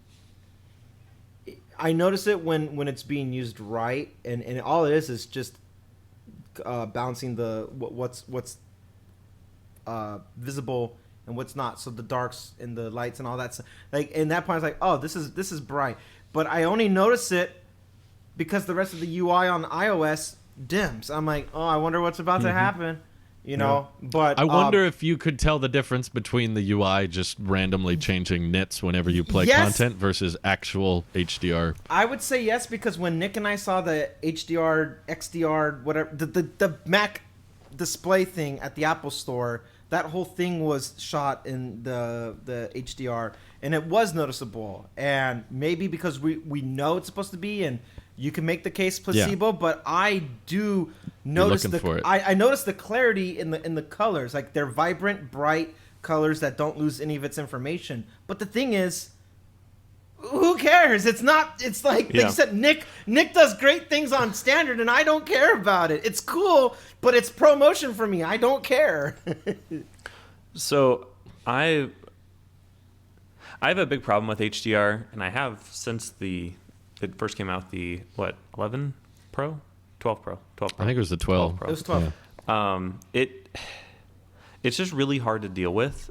[SPEAKER 3] I notice it when it's being used right, and all it is just balancing what's visible and what's not. So the darks and the lights and all that stuff. Like, in that point, I was like, oh, this is bright. But I only notice it because the rest of the UI on iOS dims. I'm like, oh, I wonder what's about to happen. You know, but
[SPEAKER 2] I wonder if you could tell the difference between the UI just randomly changing nits whenever you play content versus actual HDR.
[SPEAKER 3] I would say yes, because when Nick and I saw the HDR, XDR, whatever, the Mac display thing at the Apple Store, that whole thing was shot in the HDR, and it was noticeable. And maybe because we know it's supposed to be, and you can make the case placebo, but I do notice I notice the clarity in the colors. Like, they're vibrant, bright colors that don't lose any of its information. But the thing is, who cares? It's not. It's like they said. Nick does great things on standard, and I don't care about it. It's cool, but it's promotion for me. I don't care.
[SPEAKER 1] So I have a big problem with HDR, and I have since it first came out, the 11 Pro, 12 Pro, 12 Pro.
[SPEAKER 2] I think it was the 12.
[SPEAKER 3] It was 12.
[SPEAKER 2] Yeah.
[SPEAKER 1] It's just really hard to deal with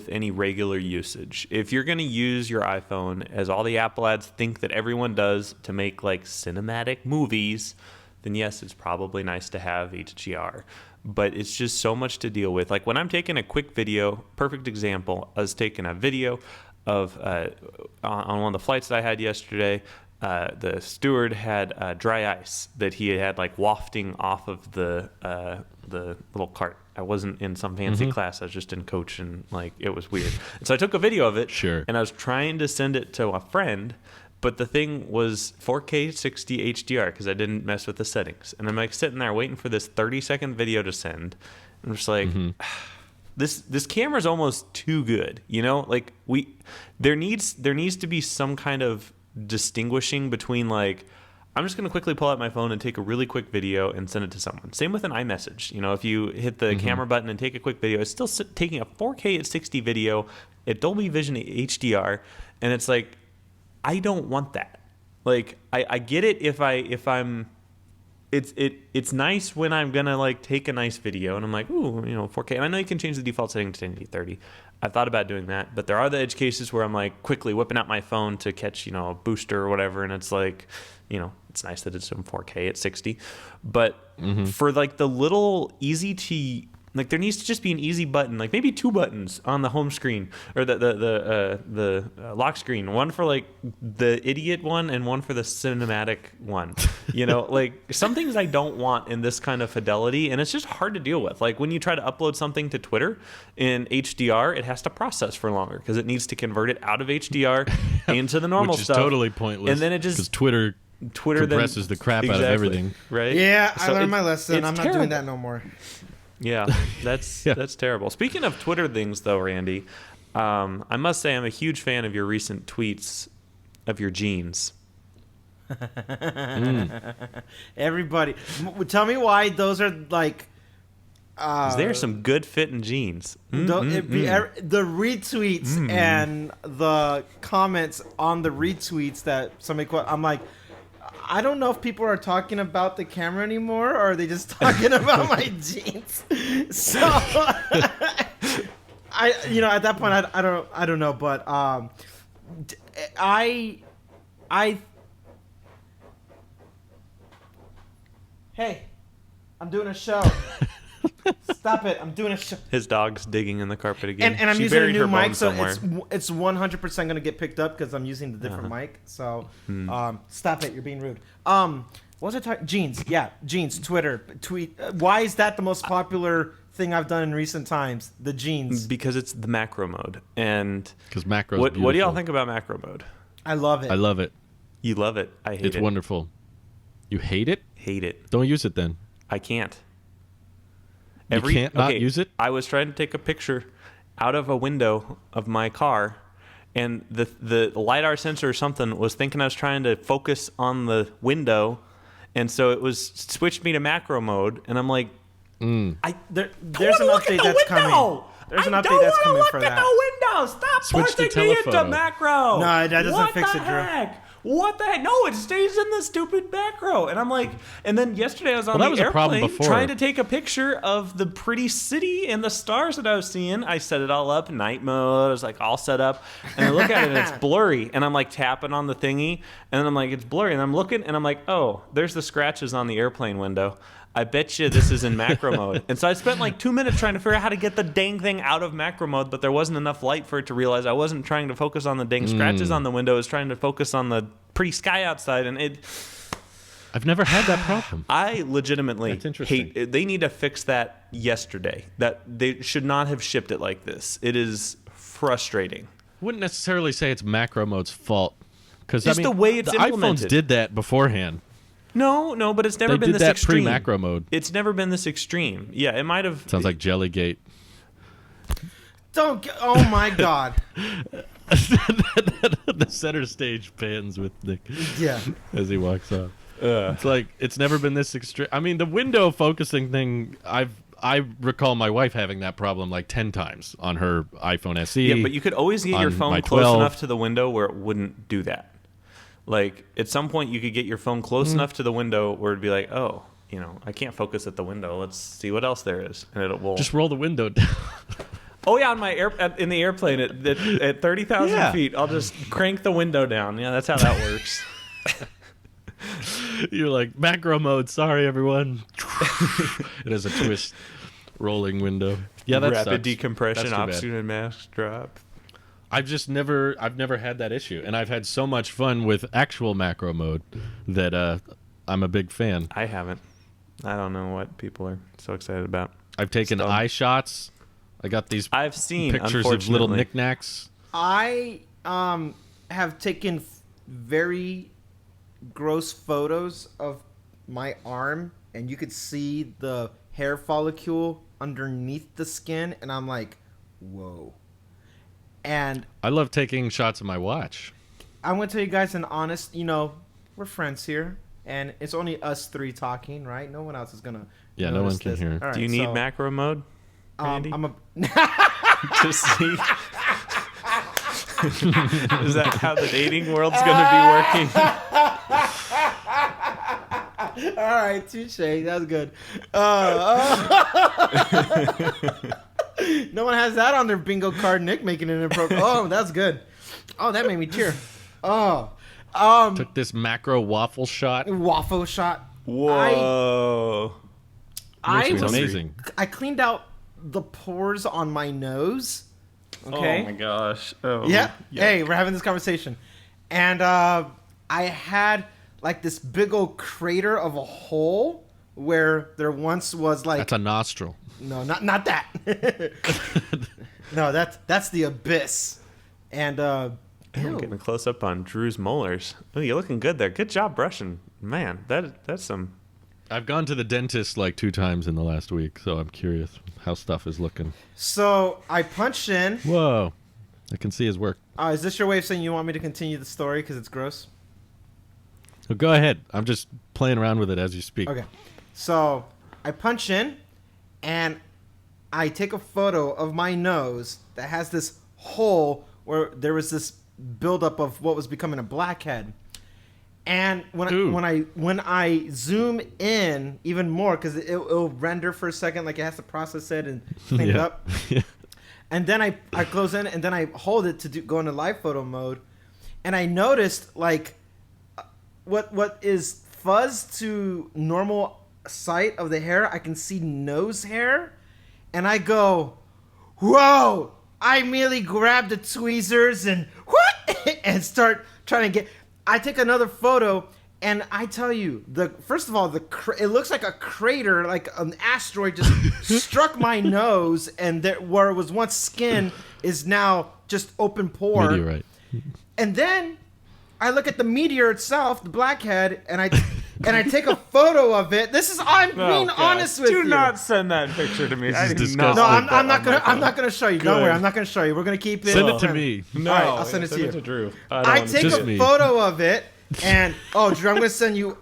[SPEAKER 1] any regular usage. If you're going to use your iPhone, as all the Apple ads think that everyone does, to make like cinematic movies, then yes, it's probably nice to have HDR. But it's just so much to deal with. Like, when I'm taking a quick video, perfect example, I was taking a video of on one of the flights that I had yesterday. The steward had dry ice that he had like wafting off of the little cart. I wasn't in some fancy class. I was just in coach, and like, it was weird. And so I took a video of it.
[SPEAKER 2] Sure.
[SPEAKER 1] And I was trying to send it to a friend, but the thing was 4K 60 HDR because I didn't mess with the settings. And I'm like sitting there waiting for this 30-second video to send. I'm just like, this camera's almost too good, you know? Like, there needs to be some kind of distinguishing between, like, I'm just going to quickly pull out my phone and take a really quick video and send it to someone. Same with an iMessage. You know, if you hit the camera button and take a quick video, it's still taking a 4K at 60 video at Dolby Vision HDR, and it's like, I don't want that. Like, I get it if I'm it's nice when I'm gonna like take a nice video and I'm like, ooh, you know, 4K. And I know you can change the default setting to 1080p. I've thought about doing that, but there are the edge cases where I'm like quickly whipping out my phone to catch, you know, a booster or whatever, and it's like, you know, it's nice that it's in 4K at 60. But for like the little easy to, like, there needs to just be an easy button, like maybe 2 buttons on the home screen or the lock screen, one for like the idiot one and one for the cinematic one. You know, like, some things I don't want in this kind of fidelity, and it's just hard to deal with. Like, when you try to upload something to Twitter in HDR, it has to process for longer because it needs to convert it out of HDR into the normal
[SPEAKER 2] Which is
[SPEAKER 1] stuff.
[SPEAKER 2] totally pointless.
[SPEAKER 1] And then it just,
[SPEAKER 2] because Twitter
[SPEAKER 1] Twitter
[SPEAKER 2] compresses the crap out of everything.
[SPEAKER 1] right?
[SPEAKER 3] Yeah, I
[SPEAKER 1] So
[SPEAKER 3] learned my lesson.
[SPEAKER 1] it's
[SPEAKER 3] I'm not
[SPEAKER 1] terrible.
[SPEAKER 3] doing that no more.
[SPEAKER 1] Yeah, that's
[SPEAKER 2] Yeah.
[SPEAKER 1] that's terrible. Speaking of Twitter things, though, Randy, I must say I'm a huge fan of your recent tweets of your jeans.
[SPEAKER 3] Everybody, tell me why those are like.
[SPEAKER 1] 'Cause there are some good fitting jeans.
[SPEAKER 3] The retweets and the comments on the retweets that somebody quote, I'm like, I don't know if people are talking about the camera anymore or are they just talking about my jeans. So at that point I don't know, but hey, I'm doing a show. Stop it! I'm doing a show.
[SPEAKER 1] His dog's digging in the carpet again.
[SPEAKER 3] And I'm
[SPEAKER 1] She
[SPEAKER 3] using a
[SPEAKER 1] buried
[SPEAKER 3] new
[SPEAKER 1] her bone
[SPEAKER 3] mic, so
[SPEAKER 1] somewhere.
[SPEAKER 3] it's 100% gonna get picked up because I'm using the different mic. So, stop it! You're being rude. What was I talking? Jeans, yeah, jeans. Twitter, tweet. Why is that the most popular thing I've done in recent times? The jeans.
[SPEAKER 1] Because it's the macro mode. And
[SPEAKER 2] Because macro.
[SPEAKER 1] what do y'all think about macro mode?
[SPEAKER 3] I love it.
[SPEAKER 2] I love it.
[SPEAKER 1] You love it. I hate it.
[SPEAKER 2] It's wonderful. You hate it?
[SPEAKER 1] Hate it.
[SPEAKER 2] Don't use it then.
[SPEAKER 1] I can't.
[SPEAKER 2] You can't not use it?
[SPEAKER 1] I was trying to take a picture out of a window of my car, and the LiDAR sensor or something was thinking I was trying to focus on the window, and so it was switched me to macro mode, and I'm like,
[SPEAKER 3] there's an update that's coming. There's an update that's coming for that.
[SPEAKER 1] window. Stop
[SPEAKER 2] Switch to
[SPEAKER 1] forcing me into
[SPEAKER 2] telephoto.
[SPEAKER 1] macro.
[SPEAKER 3] No, that doesn't
[SPEAKER 1] What
[SPEAKER 3] fix
[SPEAKER 1] the
[SPEAKER 3] it, Drew.
[SPEAKER 1] heck? What the heck? No, it stays in the stupid macro. And I'm like, and then yesterday I was on
[SPEAKER 2] Well, that
[SPEAKER 1] the
[SPEAKER 2] was a problem
[SPEAKER 1] airplane
[SPEAKER 2] before.
[SPEAKER 1] trying to take a picture of the pretty city and the stars that I was seeing. I set it all up, night mode. I was like all set up. And I look at it and it's blurry. And I'm like tapping on the thingy. And then I'm like, it's blurry. And I'm looking and I'm like, oh, there's the scratches on the airplane window. I bet you this is in macro mode. And so I spent like 2 minutes trying to figure out how to get the dang thing out of macro mode, but there wasn't enough light for it to realize I wasn't trying to focus on the dang scratches on the window. I was trying to focus on the pretty sky outside. And
[SPEAKER 2] I've never had that problem.
[SPEAKER 1] I legitimately
[SPEAKER 2] That's interesting.
[SPEAKER 1] hate it. They need to fix that yesterday. That they should not have shipped it like this. It is frustrating.
[SPEAKER 2] Wouldn't necessarily say it's macro mode's fault. Because
[SPEAKER 1] Just the way it's
[SPEAKER 2] the
[SPEAKER 1] implemented.
[SPEAKER 2] iPhones did that beforehand.
[SPEAKER 1] No, but it's never
[SPEAKER 2] They
[SPEAKER 1] been
[SPEAKER 2] did
[SPEAKER 1] this
[SPEAKER 2] that
[SPEAKER 1] extreme.
[SPEAKER 2] pre-macro mode.
[SPEAKER 1] It's never been this extreme. Yeah, it might have.
[SPEAKER 2] Sounds like Jellygate.
[SPEAKER 3] Oh my God.
[SPEAKER 2] The center stage pans with Nick
[SPEAKER 3] Yeah.
[SPEAKER 2] as he walks off. It's like it's never been this extreme. I mean, the window focusing thing. I recall my wife having that problem like 10 times on her iPhone SE.
[SPEAKER 1] Yeah, but you could always get your
[SPEAKER 2] on
[SPEAKER 1] phone
[SPEAKER 2] my
[SPEAKER 1] close
[SPEAKER 2] 12.
[SPEAKER 1] enough to the window where it wouldn't do that. Like at some point, you could get your phone close enough to the window where it'd be like, oh, I can't focus at the window. Let's see what else there is, and it will
[SPEAKER 2] Just roll the window down.
[SPEAKER 1] Oh yeah, on my in the airplane at 30,000
[SPEAKER 2] Yeah.
[SPEAKER 1] feet, I'll just crank the window down. Yeah, that's how that works.
[SPEAKER 2] You're like macro mode. Sorry, everyone. It has a twist, rolling window. Yeah, that's
[SPEAKER 1] rapid decompression,
[SPEAKER 2] That's too bad.
[SPEAKER 1] oxygen and mass drop.
[SPEAKER 2] I've never had that issue, and I've had so much fun with actual macro mode that I'm a big fan.
[SPEAKER 1] I haven't. I don't know what people are so excited about.
[SPEAKER 2] I've taken
[SPEAKER 1] So-
[SPEAKER 2] eye shots. I got these
[SPEAKER 1] I've seen
[SPEAKER 2] pictures of little
[SPEAKER 1] unfortunately.
[SPEAKER 2] knickknacks.
[SPEAKER 3] I have taken very gross photos of my arm, and you could see the hair follicle underneath the skin, and I'm like, whoa. And
[SPEAKER 2] I love taking shots of my watch.
[SPEAKER 3] I want to tell you guys an honest, we're friends here, and it's only us three talking, right? No one else is gonna.
[SPEAKER 2] Yeah, no
[SPEAKER 3] notice
[SPEAKER 2] one can
[SPEAKER 3] this.
[SPEAKER 2] hear.
[SPEAKER 3] All right,
[SPEAKER 1] Do you need
[SPEAKER 3] so,
[SPEAKER 1] macro mode, Randy?
[SPEAKER 3] I'm a.
[SPEAKER 1] to see? Is that how the dating world's going to be working?
[SPEAKER 3] All right, touche. That's good. No one has that on their bingo card. Nick making it inappropriate. Oh, that's good. Oh, that made me tear. Oh,
[SPEAKER 2] Took this macro waffle shot.
[SPEAKER 3] waffle shot.
[SPEAKER 1] Whoa.
[SPEAKER 3] I
[SPEAKER 2] It's
[SPEAKER 3] was
[SPEAKER 2] amazing.
[SPEAKER 3] I cleaned out the pores on my nose. Okay.
[SPEAKER 1] Oh my gosh. Oh.
[SPEAKER 3] Yeah. Hey, we're having this conversation, and I had like this big old crater of a hole where there once was like
[SPEAKER 2] That's a nostril.
[SPEAKER 3] no, not that. No, that's the abyss, and
[SPEAKER 1] I'm getting a close up on Drew's molars. Oh, you're looking good there. Good job brushing. Man, that's some.
[SPEAKER 2] I've gone to the dentist like 2 times in the last week, so I'm curious how stuff is looking.
[SPEAKER 3] So I punched in.
[SPEAKER 2] Whoa. I can see his work.
[SPEAKER 3] Is this your way of saying you want me to continue the story because it's gross?
[SPEAKER 2] So go ahead. I'm just playing around with it as you speak.
[SPEAKER 3] Okay. So I punch in, and I take a photo of my nose that has this hole where there was this buildup of what was becoming a blackhead. And when I zoom in even more, because it'll render for a second, like it has to process it and clean it up.
[SPEAKER 2] Yeah.
[SPEAKER 3] And then I close in, and then I hold it to go into live photo mode, and I noticed like what is fuzz to normal sight of the hair, I can see nose hair, and I go, whoa! I immediately grab the tweezers and and start trying to get. I take another photo, and I tell you, first of all, it looks like a crater, like an asteroid just struck my nose, and where it was once skin is now just open pore.
[SPEAKER 2] Meteorite.
[SPEAKER 3] And then I look at the meteor itself, the blackhead, and I take a photo of it. I'm being honest with you.
[SPEAKER 1] Do not send that picture to me.
[SPEAKER 2] This is
[SPEAKER 1] I do
[SPEAKER 2] disgusting.
[SPEAKER 3] No,
[SPEAKER 1] want
[SPEAKER 3] I'm
[SPEAKER 1] that
[SPEAKER 3] not
[SPEAKER 1] on my
[SPEAKER 3] gonna. I'm not gonna show you. Don't
[SPEAKER 1] Good.
[SPEAKER 3] worry. I'm not gonna show you. We're gonna keep it.
[SPEAKER 2] Send it to me.
[SPEAKER 1] No,
[SPEAKER 3] All right, I'll send it to
[SPEAKER 1] send
[SPEAKER 3] you.
[SPEAKER 1] it to Drew.
[SPEAKER 3] I take
[SPEAKER 2] Just
[SPEAKER 3] a
[SPEAKER 2] me.
[SPEAKER 3] photo of it, and Drew, I'm gonna send you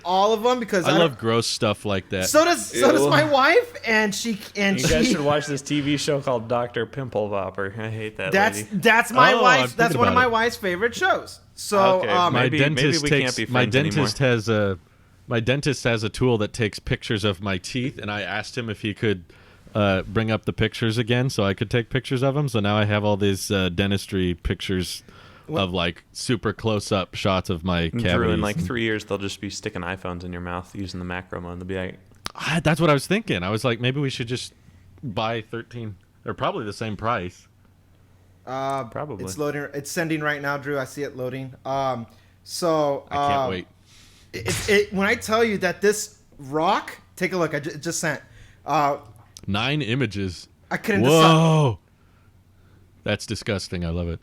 [SPEAKER 3] all of them because
[SPEAKER 2] I love gross stuff like that.
[SPEAKER 3] So does my wife, and she.
[SPEAKER 1] You guys should watch this TV show called Dr. Pimple Popper. I hate that lady.
[SPEAKER 3] That's my
[SPEAKER 2] Oh, I'm
[SPEAKER 3] wife's.
[SPEAKER 2] thinking
[SPEAKER 3] That's one of
[SPEAKER 2] about
[SPEAKER 3] my
[SPEAKER 2] it.
[SPEAKER 3] wife's favorite shows. So
[SPEAKER 1] Okay,
[SPEAKER 2] my
[SPEAKER 1] maybe
[SPEAKER 2] dentist
[SPEAKER 1] we can't be
[SPEAKER 2] my
[SPEAKER 1] friends
[SPEAKER 2] dentist has a tool that takes pictures of my teeth, and I asked him if he could bring up the pictures again so I could take pictures of them. So now I have all these dentistry pictures of like super close up shots of my cavities.
[SPEAKER 1] Drew, in like 3 years, they'll just be sticking iPhones in your mouth using the macro mode. They'll be like,
[SPEAKER 2] That's what I was thinking. I was like, maybe we should just buy 13. They're probably the same price.
[SPEAKER 1] probably.
[SPEAKER 3] It's loading. It's sending right now, Drew. I see it loading. So
[SPEAKER 2] I can't wait.
[SPEAKER 3] When I tell you that this rock, take a look. I just sent.
[SPEAKER 2] 9 images.
[SPEAKER 3] I couldn't decide.
[SPEAKER 2] Whoa. That's disgusting. I love it.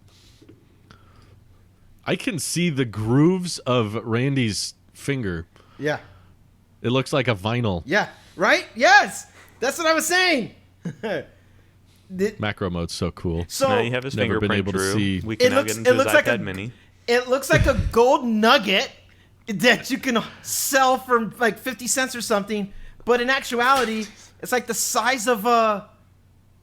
[SPEAKER 2] I can see the grooves of Randy's finger.
[SPEAKER 3] Yeah.
[SPEAKER 2] It looks like a vinyl.
[SPEAKER 3] Yeah. Right? Yes. That's what I was saying.
[SPEAKER 2] Macro mode's so cool.
[SPEAKER 3] So
[SPEAKER 1] now you have his
[SPEAKER 2] Never been
[SPEAKER 1] fingerprint,
[SPEAKER 2] able to
[SPEAKER 1] Drew.
[SPEAKER 2] see-
[SPEAKER 1] We can now get into his iPad Mini.
[SPEAKER 3] it looks like a gold nugget that you can sell for like 50 cents or something, but in actuality, it's like the size of a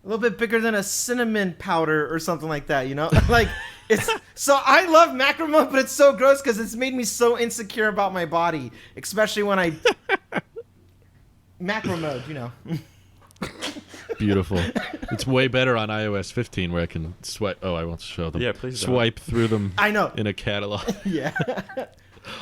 [SPEAKER 3] little bit bigger than a cinnamon powder or something like that, you know? Like it's so I love macro mode, but it's so gross because it's made me so insecure about my body, especially when I macro mode, you know.
[SPEAKER 2] Beautiful. It's way better on iOS 15 where I can swipe. Oh, I won't show them.
[SPEAKER 1] Yeah, please don't.
[SPEAKER 2] Swipe through them.
[SPEAKER 3] I know.
[SPEAKER 2] In a catalog.
[SPEAKER 3] Yeah.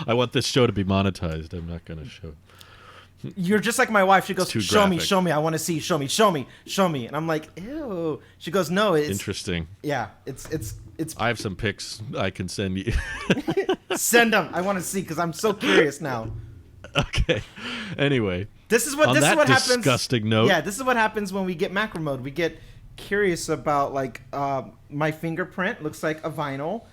[SPEAKER 2] I want this show to be monetized. I'm not going to show it.
[SPEAKER 3] You're just like my wife. She goes,
[SPEAKER 2] too
[SPEAKER 3] "Show me,
[SPEAKER 2] graphic.
[SPEAKER 3] show me. I want to see. Show me, show me, show me." And I'm like, "Ew." She goes, "No, it's
[SPEAKER 2] Interesting.
[SPEAKER 3] yeah, it's
[SPEAKER 2] I have some pics I can send you.
[SPEAKER 3] send them. I want to see because I'm so curious now."
[SPEAKER 2] Okay. Anyway.
[SPEAKER 3] This is what
[SPEAKER 2] On
[SPEAKER 3] this is
[SPEAKER 2] that
[SPEAKER 3] what happens.
[SPEAKER 2] disgusting note.
[SPEAKER 3] Yeah, this is what happens when we get macro mode. We get curious about like my fingerprint looks like a vinyl.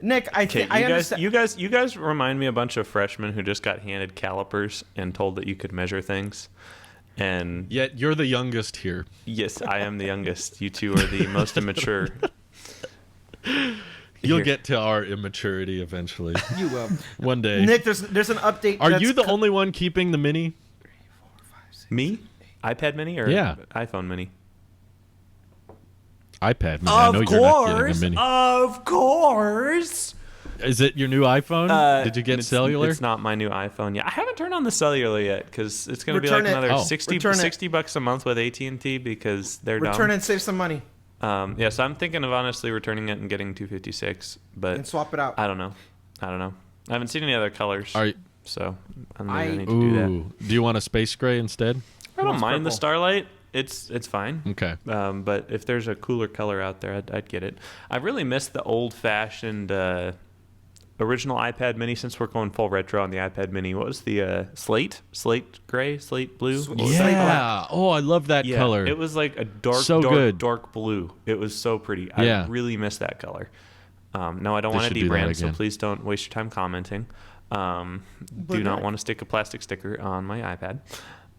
[SPEAKER 3] Nick, I
[SPEAKER 1] Okay,
[SPEAKER 3] understand.
[SPEAKER 1] you guys remind me a bunch of freshmen who just got handed calipers and told that you could measure things. And
[SPEAKER 2] Yet you're the youngest here.
[SPEAKER 1] yes, I am the youngest. You two are the most immature.
[SPEAKER 2] You'll
[SPEAKER 1] Here.
[SPEAKER 2] get to our immaturity eventually.
[SPEAKER 3] You will.
[SPEAKER 2] One day.
[SPEAKER 3] Nick, there's an update.
[SPEAKER 2] Are
[SPEAKER 3] that's
[SPEAKER 2] you the only one keeping the mini?
[SPEAKER 1] Me? iPad Mini or
[SPEAKER 2] Yeah.
[SPEAKER 1] iPhone Mini?
[SPEAKER 2] iPad mini. I know you're not getting a mini.
[SPEAKER 1] Of course.
[SPEAKER 2] Is it your new iPhone? Did you get
[SPEAKER 1] It's-
[SPEAKER 2] cellular?
[SPEAKER 1] It's not my new iPhone yet. I haven't turned on the cellular yet because it's going to be
[SPEAKER 3] Return
[SPEAKER 1] like
[SPEAKER 3] it.
[SPEAKER 1] another
[SPEAKER 2] Oh.
[SPEAKER 1] 60
[SPEAKER 3] Return it.
[SPEAKER 1] $60 a month with AT&T because they're
[SPEAKER 3] return
[SPEAKER 1] dumb.
[SPEAKER 3] and save some money
[SPEAKER 1] Yeah, so I'm thinking of honestly returning it and getting 256, but
[SPEAKER 3] and swap it out.
[SPEAKER 1] I don't know. I haven't seen any other colors,
[SPEAKER 2] Are you,
[SPEAKER 1] so I don't think I
[SPEAKER 3] I-
[SPEAKER 1] need to do that.
[SPEAKER 2] ooh. Do you want a space gray instead?
[SPEAKER 1] I don't
[SPEAKER 3] wants
[SPEAKER 1] mind the
[SPEAKER 3] purple?
[SPEAKER 1] Starlight. It's fine.
[SPEAKER 2] Okay.
[SPEAKER 1] But if there's a cooler color out there, I'd get it. I really miss the old-fashioned original iPad Mini, since we're going full retro on the iPad Mini, what was the slate gray, slate blue? What was that color?
[SPEAKER 2] Yeah. Oh, I love that
[SPEAKER 1] Yeah,
[SPEAKER 2] color.
[SPEAKER 1] it was like a
[SPEAKER 2] So good.
[SPEAKER 1] dark blue. It was so pretty.
[SPEAKER 2] Yeah.
[SPEAKER 1] I really miss that color. No, I don't
[SPEAKER 2] They
[SPEAKER 1] want
[SPEAKER 2] should
[SPEAKER 1] to
[SPEAKER 2] do that
[SPEAKER 1] debrand, so
[SPEAKER 2] again.
[SPEAKER 1] please don't waste your time commenting. Do not want to stick a plastic sticker on my iPad.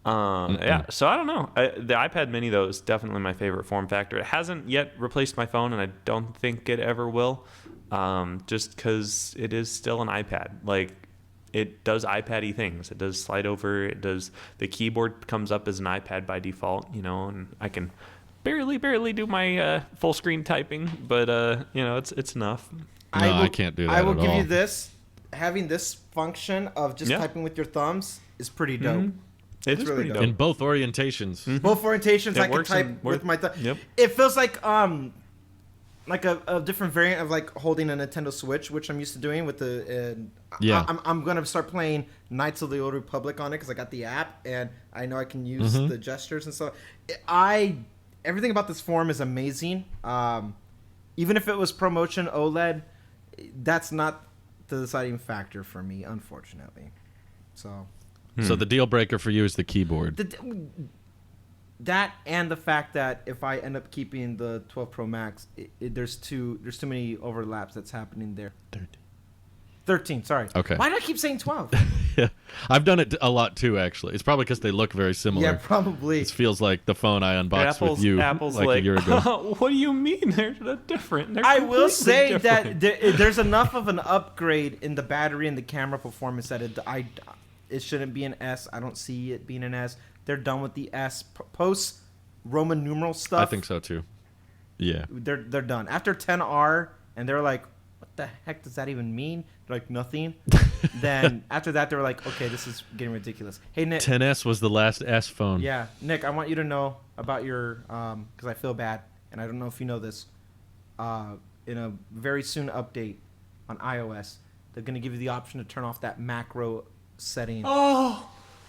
[SPEAKER 1] Yeah, so I don't know. The iPad Mini, though, is definitely my favorite form factor. It hasn't yet replaced my phone, and I don't think it ever will, just because it is still an iPad. Like, it does iPad-y things. It does slide over. It does. The keyboard comes up as an iPad by default, and I can barely do my full screen typing, but it's enough.
[SPEAKER 2] I can't do that
[SPEAKER 3] I will
[SPEAKER 2] at
[SPEAKER 3] give
[SPEAKER 2] all.
[SPEAKER 3] you this. Having this function of just
[SPEAKER 1] Yeah.
[SPEAKER 3] typing with your thumbs is pretty dope.
[SPEAKER 1] It is
[SPEAKER 3] really
[SPEAKER 1] pretty
[SPEAKER 3] dope.
[SPEAKER 1] dope.
[SPEAKER 2] In both orientations.
[SPEAKER 3] Both orientations,
[SPEAKER 1] It
[SPEAKER 3] I can
[SPEAKER 1] works
[SPEAKER 3] type
[SPEAKER 1] in-
[SPEAKER 3] with my thumb.
[SPEAKER 1] Yep.
[SPEAKER 3] It feels like a different variant of like holding a Nintendo Switch, which I'm used to doing with the.
[SPEAKER 2] Yeah.
[SPEAKER 3] I'm gonna start playing Knights of the Old Republic on it because I got the app and I know I can use the gestures and stuff. Everything about this form is amazing. Even if it was ProMotion OLED, that's not the deciding factor for me, unfortunately. So.
[SPEAKER 2] So the deal breaker for you is the keyboard.
[SPEAKER 3] That and the fact that if I end up keeping the 12 Pro Max, there's too many overlaps that's happening there. 13, sorry.
[SPEAKER 2] Okay.
[SPEAKER 3] Why do I keep saying 12?
[SPEAKER 2] Yeah, I've done it a lot too. Actually, it's probably because they look very similar.
[SPEAKER 3] Yeah, probably.
[SPEAKER 2] It feels like the phone I unboxed with you
[SPEAKER 1] Apple's
[SPEAKER 2] like a year ago.
[SPEAKER 1] What do you mean they're different? They're
[SPEAKER 3] I will
[SPEAKER 1] completely
[SPEAKER 3] say
[SPEAKER 1] different.
[SPEAKER 3] that there's enough of an upgrade in the battery and the camera performance that it shouldn't be an S. I don't see it being an S. They're done with the S post Roman numeral stuff.
[SPEAKER 2] I think so too. Yeah.
[SPEAKER 3] They're done after 10R, and they're like, what the heck does that even mean? They're like, nothing. Then after that, they were like, okay, this is getting ridiculous. Hey, Nick.
[SPEAKER 2] 10S was the last S phone.
[SPEAKER 3] Yeah, Nick, I want you to know about your, because I feel bad, and I don't know if you know this. In a very soon update on iOS, they're going to give you the option to turn off that macro setting.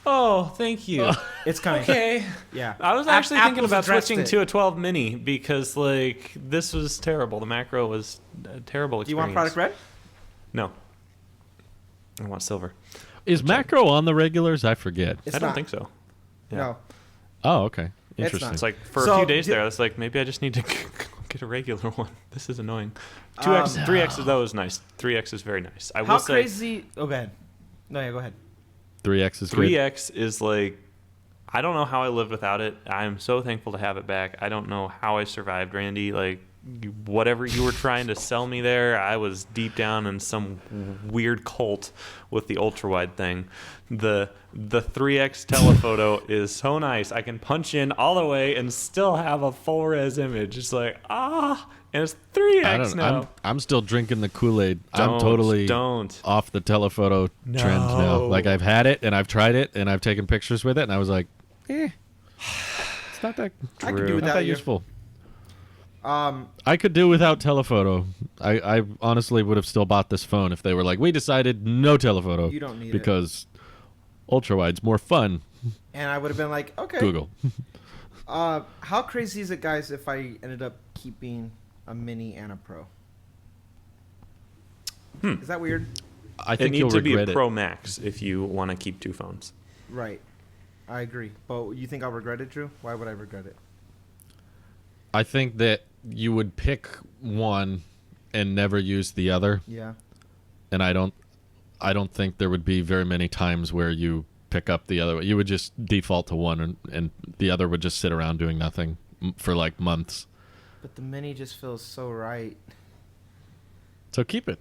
[SPEAKER 1] Oh, thank you.
[SPEAKER 3] It's coming.
[SPEAKER 1] Okay.
[SPEAKER 3] Yeah.
[SPEAKER 1] I was actually thinking
[SPEAKER 3] Apple's
[SPEAKER 1] about
[SPEAKER 3] addressed
[SPEAKER 1] switching
[SPEAKER 3] it.
[SPEAKER 1] to a 12 mini because like this was terrible. The macro was a terrible experience.
[SPEAKER 3] Do you want product red?
[SPEAKER 1] No. I want silver.
[SPEAKER 2] Is macro on the regulars? I forget.
[SPEAKER 3] It's
[SPEAKER 1] I don't
[SPEAKER 3] not.
[SPEAKER 1] think so. Yeah.
[SPEAKER 3] No.
[SPEAKER 2] Oh, okay.
[SPEAKER 3] It's
[SPEAKER 2] Interesting.
[SPEAKER 3] not.
[SPEAKER 1] It's like for
[SPEAKER 3] So,
[SPEAKER 1] a few days
[SPEAKER 3] do-
[SPEAKER 1] there, I was like, maybe I just need to get a regular one. This is annoying. 2X, 3X though is nice. 3X is very nice. I
[SPEAKER 3] How
[SPEAKER 1] will say
[SPEAKER 3] crazy? Oh, go ahead. No, yeah, go ahead.
[SPEAKER 2] 3X is good.
[SPEAKER 1] 3X is like, I don't know how I lived without it. I'm so thankful to have it back. I don't know how I survived, Randy. Like, whatever you were trying to sell me there, I was deep down in some weird cult with the ultra wide thing. The 3X telephoto is so nice. I can punch in all the way and still have a full res image. It's like, and it's 3X
[SPEAKER 2] I don't
[SPEAKER 1] now.
[SPEAKER 2] know. I'm still drinking the Kool-Aid. I'm
[SPEAKER 1] Don't,
[SPEAKER 2] totally
[SPEAKER 1] don't.
[SPEAKER 2] off the telephoto trend now.
[SPEAKER 1] No.
[SPEAKER 2] Like I've had it and I've tried it and I've taken pictures with it and I was like, it's not that
[SPEAKER 3] I can
[SPEAKER 1] True.
[SPEAKER 3] do
[SPEAKER 2] not
[SPEAKER 3] without
[SPEAKER 2] that
[SPEAKER 3] you.
[SPEAKER 2] useful. I could do without telephoto. I honestly would have still bought this phone if they were like, we decided no telephoto.
[SPEAKER 3] You don't need it.
[SPEAKER 2] because ultra wide's more fun.
[SPEAKER 3] And I would have been like, okay.
[SPEAKER 2] Google.
[SPEAKER 3] How crazy is it, guys, if I ended up keeping a mini and a pro? Is that weird?
[SPEAKER 2] I
[SPEAKER 1] It
[SPEAKER 2] think you'll
[SPEAKER 1] needs to be a
[SPEAKER 2] regret it.
[SPEAKER 1] Pro Max if you want to keep two phones.
[SPEAKER 3] Right. I agree. But you think I'll regret it, Drew? Why would I regret it?
[SPEAKER 2] I think that you would pick one and never use the other,
[SPEAKER 3] Yeah.
[SPEAKER 2] and I don't think there would be very many times where you pick up the other. You would just default to one, and the other would just sit around doing nothing for like months.
[SPEAKER 3] But the mini just feels so right.
[SPEAKER 2] So keep it.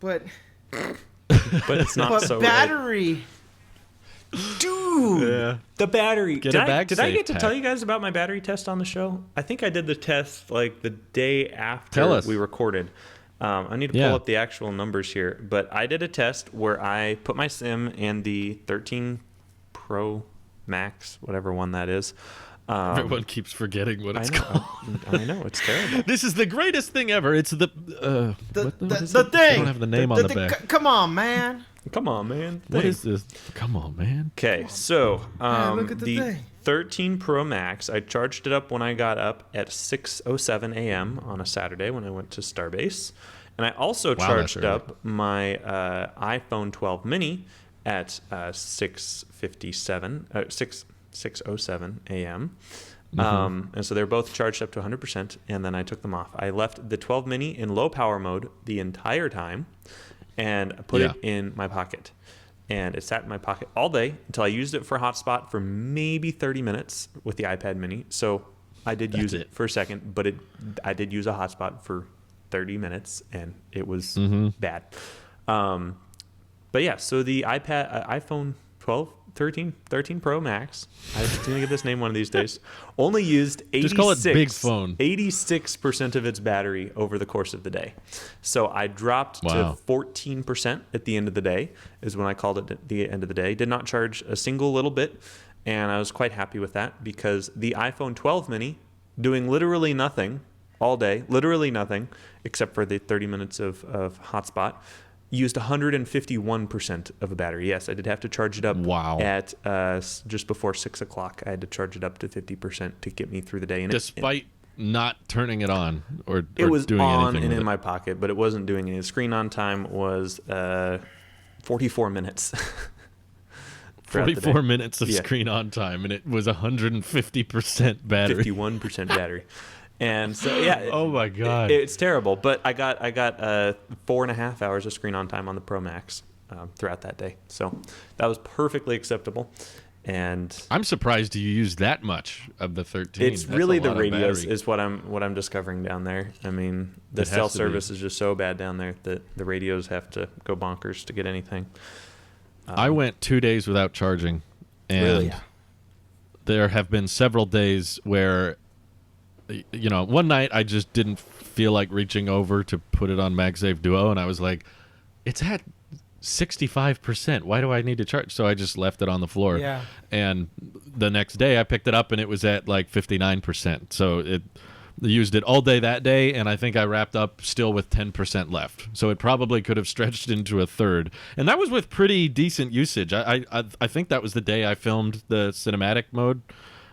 [SPEAKER 3] But
[SPEAKER 1] But it's not so right.
[SPEAKER 3] battery. Dude.
[SPEAKER 2] Yeah.
[SPEAKER 1] The battery.
[SPEAKER 2] Get
[SPEAKER 1] did
[SPEAKER 2] a
[SPEAKER 1] I
[SPEAKER 2] MagSafe
[SPEAKER 1] get to tell
[SPEAKER 2] pack.
[SPEAKER 1] you guys about my battery test on the show? I think I did the test like the day after
[SPEAKER 2] Tell us.
[SPEAKER 1] we recorded. I need to pull
[SPEAKER 2] Yeah.
[SPEAKER 1] up the actual numbers here, but I did a test where I put my SIM and the 13 Pro Max, whatever one that is.
[SPEAKER 2] Everyone keeps forgetting what it's
[SPEAKER 1] I know,
[SPEAKER 2] called.
[SPEAKER 1] I know, it's terrible.
[SPEAKER 2] This is the greatest thing ever. It's the what is
[SPEAKER 3] The
[SPEAKER 2] it?
[SPEAKER 3] thing.
[SPEAKER 2] I don't have the name on the back.
[SPEAKER 3] Come on, man.
[SPEAKER 1] Come on, man.
[SPEAKER 2] What
[SPEAKER 1] Thing.
[SPEAKER 2] is this? Come on, man.
[SPEAKER 1] Okay, so
[SPEAKER 3] look at the
[SPEAKER 1] the
[SPEAKER 3] thing.
[SPEAKER 1] 13 Pro Max, I charged it up when I got up at 6:07 a.m. on a Saturday when I went to Starbase, And I also
[SPEAKER 2] Wow,
[SPEAKER 1] charged
[SPEAKER 2] that's early.
[SPEAKER 1] up my iPhone 12 mini at 6:07 a.m. And so they're both charged up to 100%, and then I took them off. I left the 12 mini in low power mode the entire time, and I put it in my pocket. And it sat in my pocket all day until I used it for hotspot for maybe 30 minutes with the iPad mini. So I did use it for a second, but I did use a hotspot for 30 minutes, and it was bad. But yeah, so the iPhone 12, 13 Pro Max, I'm going to get this name one of these days, only used 86,
[SPEAKER 2] Just call it big phone.
[SPEAKER 1] 86% of its battery over the course of the day. So I dropped to 14% at the end of the day, is when I called it at the end of the day. Did not charge a single little bit, and I was quite happy with that because the iPhone 12 mini, doing literally nothing all day, literally nothing, except for the 30 minutes of hotspot, used 151% of a battery. Yes, I did have to charge it up at just before 6 o'clock. I had to charge it up to 50% to get me through the day. And
[SPEAKER 2] Despite not turning it on or
[SPEAKER 1] it was
[SPEAKER 2] doing
[SPEAKER 1] on
[SPEAKER 2] anything
[SPEAKER 1] and
[SPEAKER 2] with
[SPEAKER 1] in
[SPEAKER 2] it.
[SPEAKER 1] my pocket, but it wasn't doing any. The screen on time was 44 minutes.
[SPEAKER 2] 44 minutes of screen on time, and it was 150% battery.
[SPEAKER 1] 51% battery. And so
[SPEAKER 2] oh my god,
[SPEAKER 1] it's terrible. But I got 4.5 hours of screen on time on the Pro Max throughout that day, so that was perfectly acceptable. And
[SPEAKER 2] I'm surprised you used that much of the 13.
[SPEAKER 1] It's
[SPEAKER 2] That's
[SPEAKER 1] really
[SPEAKER 2] a lot
[SPEAKER 1] the
[SPEAKER 2] of
[SPEAKER 1] radios
[SPEAKER 2] battery.
[SPEAKER 1] is what I'm discovering down there. I mean, the
[SPEAKER 2] It has
[SPEAKER 1] cell
[SPEAKER 2] to be.
[SPEAKER 1] service is just so bad down there that the radios have to go bonkers to get anything.
[SPEAKER 2] I went 2 days without charging, and
[SPEAKER 1] Really?
[SPEAKER 2] there have been several days where, one night I just didn't feel like reaching over to put it on MagSafe Duo, and I was like, it's at 65%. Why do I need to charge? So I just left it on the floor.
[SPEAKER 3] Yeah.
[SPEAKER 2] And the next day I picked it up, and it was at like 59%. So it used it all day that day, and I think I wrapped up still with 10% left. So it probably could have stretched into a third, and that was with pretty decent usage. I think that was the day I filmed the cinematic mode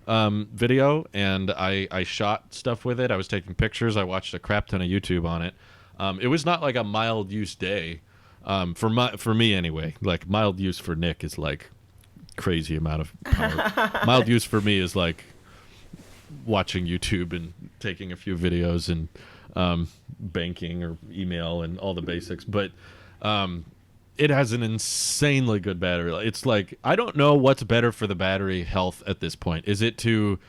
[SPEAKER 2] video, and I shot stuff with it. I was taking pictures. I watched a crap ton of YouTube on it. It was not like a mild use day for me anyway. Like mild use for Nick is like crazy amount of power. Mild use for me is like watching YouTube and taking a few videos and banking or email and all the basics. But it has an insanely good battery. It's like, I don't know what's better for the battery health at this point. Is it to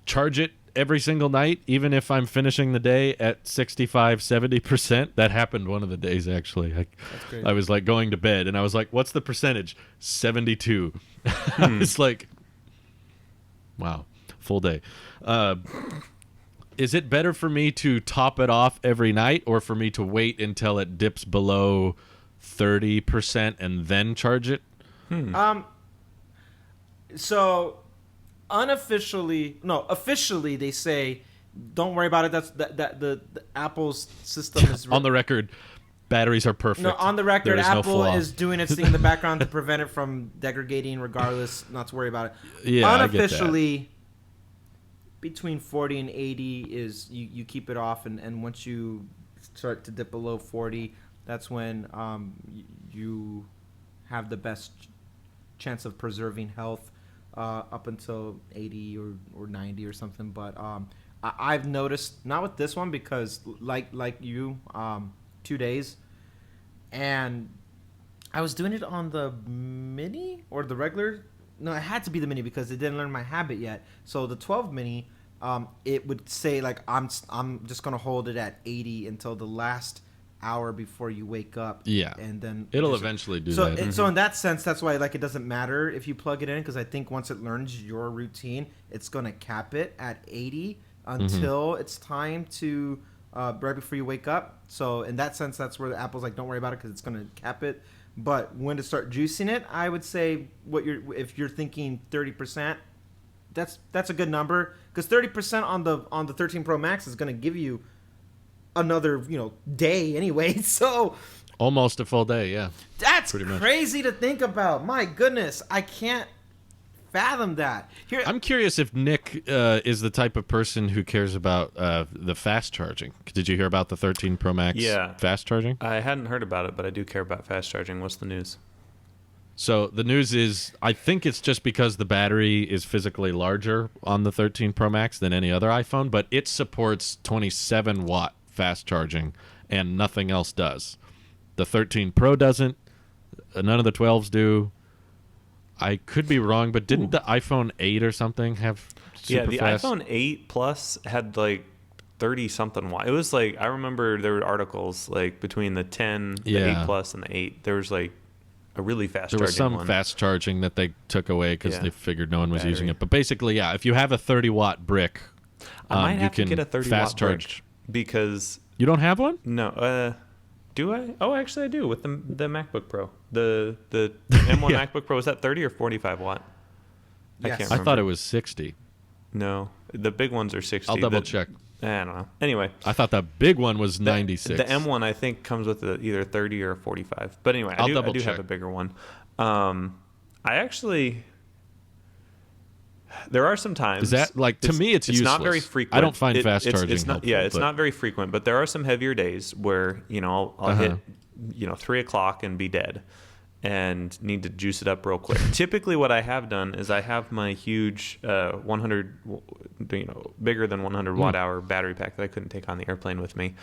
[SPEAKER 2] charge it every single night, even if I'm finishing the day at 65-70%? That happened one of the days, actually. I was like going to bed, and I was like, what's the percentage? 72. It's like, wow, full day. Is it better for me to top it off every night, or for me to wait until it dips below 30% and then charge it?
[SPEAKER 3] So officially they say don't worry about it. That's the Apple's system is
[SPEAKER 2] On the record, batteries are perfect.
[SPEAKER 3] No, on the record,
[SPEAKER 2] There is no
[SPEAKER 3] Apple
[SPEAKER 2] flaw.
[SPEAKER 3] is doing its thing in the background to prevent it from degrading regardless, not to worry about it.
[SPEAKER 2] Yeah,
[SPEAKER 3] unofficially, between 40 and 80 is you keep it off, and once you start to dip below 40, that's when you have the best chance of preserving health up until 80 or 90 or something. But I've noticed, not with this one, because like you, 2 days, and I was doing it on the mini or the regular. No, it had to be the mini because it didn't learn my habit yet. So the 12 mini, it would say like I'm just gonna hold it at 80 until the last hour before you wake up.
[SPEAKER 2] Yeah,
[SPEAKER 3] and then
[SPEAKER 2] it'll eventually do that.
[SPEAKER 3] So in that sense, that's why like it doesn't matter if you plug it in, because I think once it learns your routine, it's gonna cap it at 80 until it's time to right before you wake up. So in that sense, that's where Apple's like, don't worry about it because it's gonna cap it. But when to start juicing it, I would say if you're thinking 30%, that's a good number, because 30% on the 13 Pro Max is gonna give you another day anyway. So
[SPEAKER 2] Almost a full day, yeah.
[SPEAKER 3] that's
[SPEAKER 2] Pretty much.
[SPEAKER 3] crazy to think about. My goodness, I can't fathom that. Here,
[SPEAKER 2] I'm curious if Nick is the type of person who cares about the fast charging. Did you hear about the 13 Pro Max fast charging?
[SPEAKER 1] I hadn't heard about it, but I do care about fast charging. What's the news?
[SPEAKER 2] So the news is, I think it's just because the battery is physically larger on the 13 Pro Max than any other iPhone, but it supports 27 watt fast charging and nothing else does. The 13 Pro doesn't. None of the 12s do. I could be wrong, but didn't the iPhone 8 or something have super fast?
[SPEAKER 1] iPhone 8 Plus had like 30 something watt. It was like, I remember there were articles like between the 10, the 8 Plus, and the 8. There was like a really fast charging one.
[SPEAKER 2] There was some fast charging that they took away because they figured no one was using it. But basically, yeah, if you have a 30 watt brick,
[SPEAKER 1] I might have
[SPEAKER 2] you
[SPEAKER 1] to
[SPEAKER 2] can
[SPEAKER 1] get a 30
[SPEAKER 2] fast
[SPEAKER 1] watt
[SPEAKER 2] charge.
[SPEAKER 1] brick because
[SPEAKER 2] You don't have one?
[SPEAKER 1] no. Do I? Oh, actually, I do with the MacBook Pro. The M1
[SPEAKER 2] Yeah.
[SPEAKER 1] MacBook Pro, is that 30 or 45 watt? I
[SPEAKER 3] Yes.
[SPEAKER 1] can't
[SPEAKER 2] I
[SPEAKER 1] remember.
[SPEAKER 2] thought it was 60.
[SPEAKER 1] No, the big ones are 60.
[SPEAKER 2] I'll double
[SPEAKER 1] The-
[SPEAKER 2] check.
[SPEAKER 1] I don't know. Anyway,
[SPEAKER 2] I thought the big one was 96.
[SPEAKER 1] the M1 I think comes with either 30 or 45. But anyway, I
[SPEAKER 2] I'll
[SPEAKER 1] do
[SPEAKER 2] double
[SPEAKER 1] have
[SPEAKER 2] check.
[SPEAKER 1] a bigger one. I actually. There are some times.
[SPEAKER 2] Is that, like, to me, it's
[SPEAKER 1] not very
[SPEAKER 2] useless.
[SPEAKER 1] frequent.
[SPEAKER 2] I don't find fast
[SPEAKER 1] it's
[SPEAKER 2] charging
[SPEAKER 1] not,
[SPEAKER 2] helpful,
[SPEAKER 1] yeah, it's
[SPEAKER 2] but-
[SPEAKER 1] not very frequent, but there are some heavier days where, I'll hit, 3 o'clock and be dead and need to juice it up real quick. Typically what I have done is I have my huge 100, bigger than 100 watt hour battery pack that I couldn't take on the airplane with me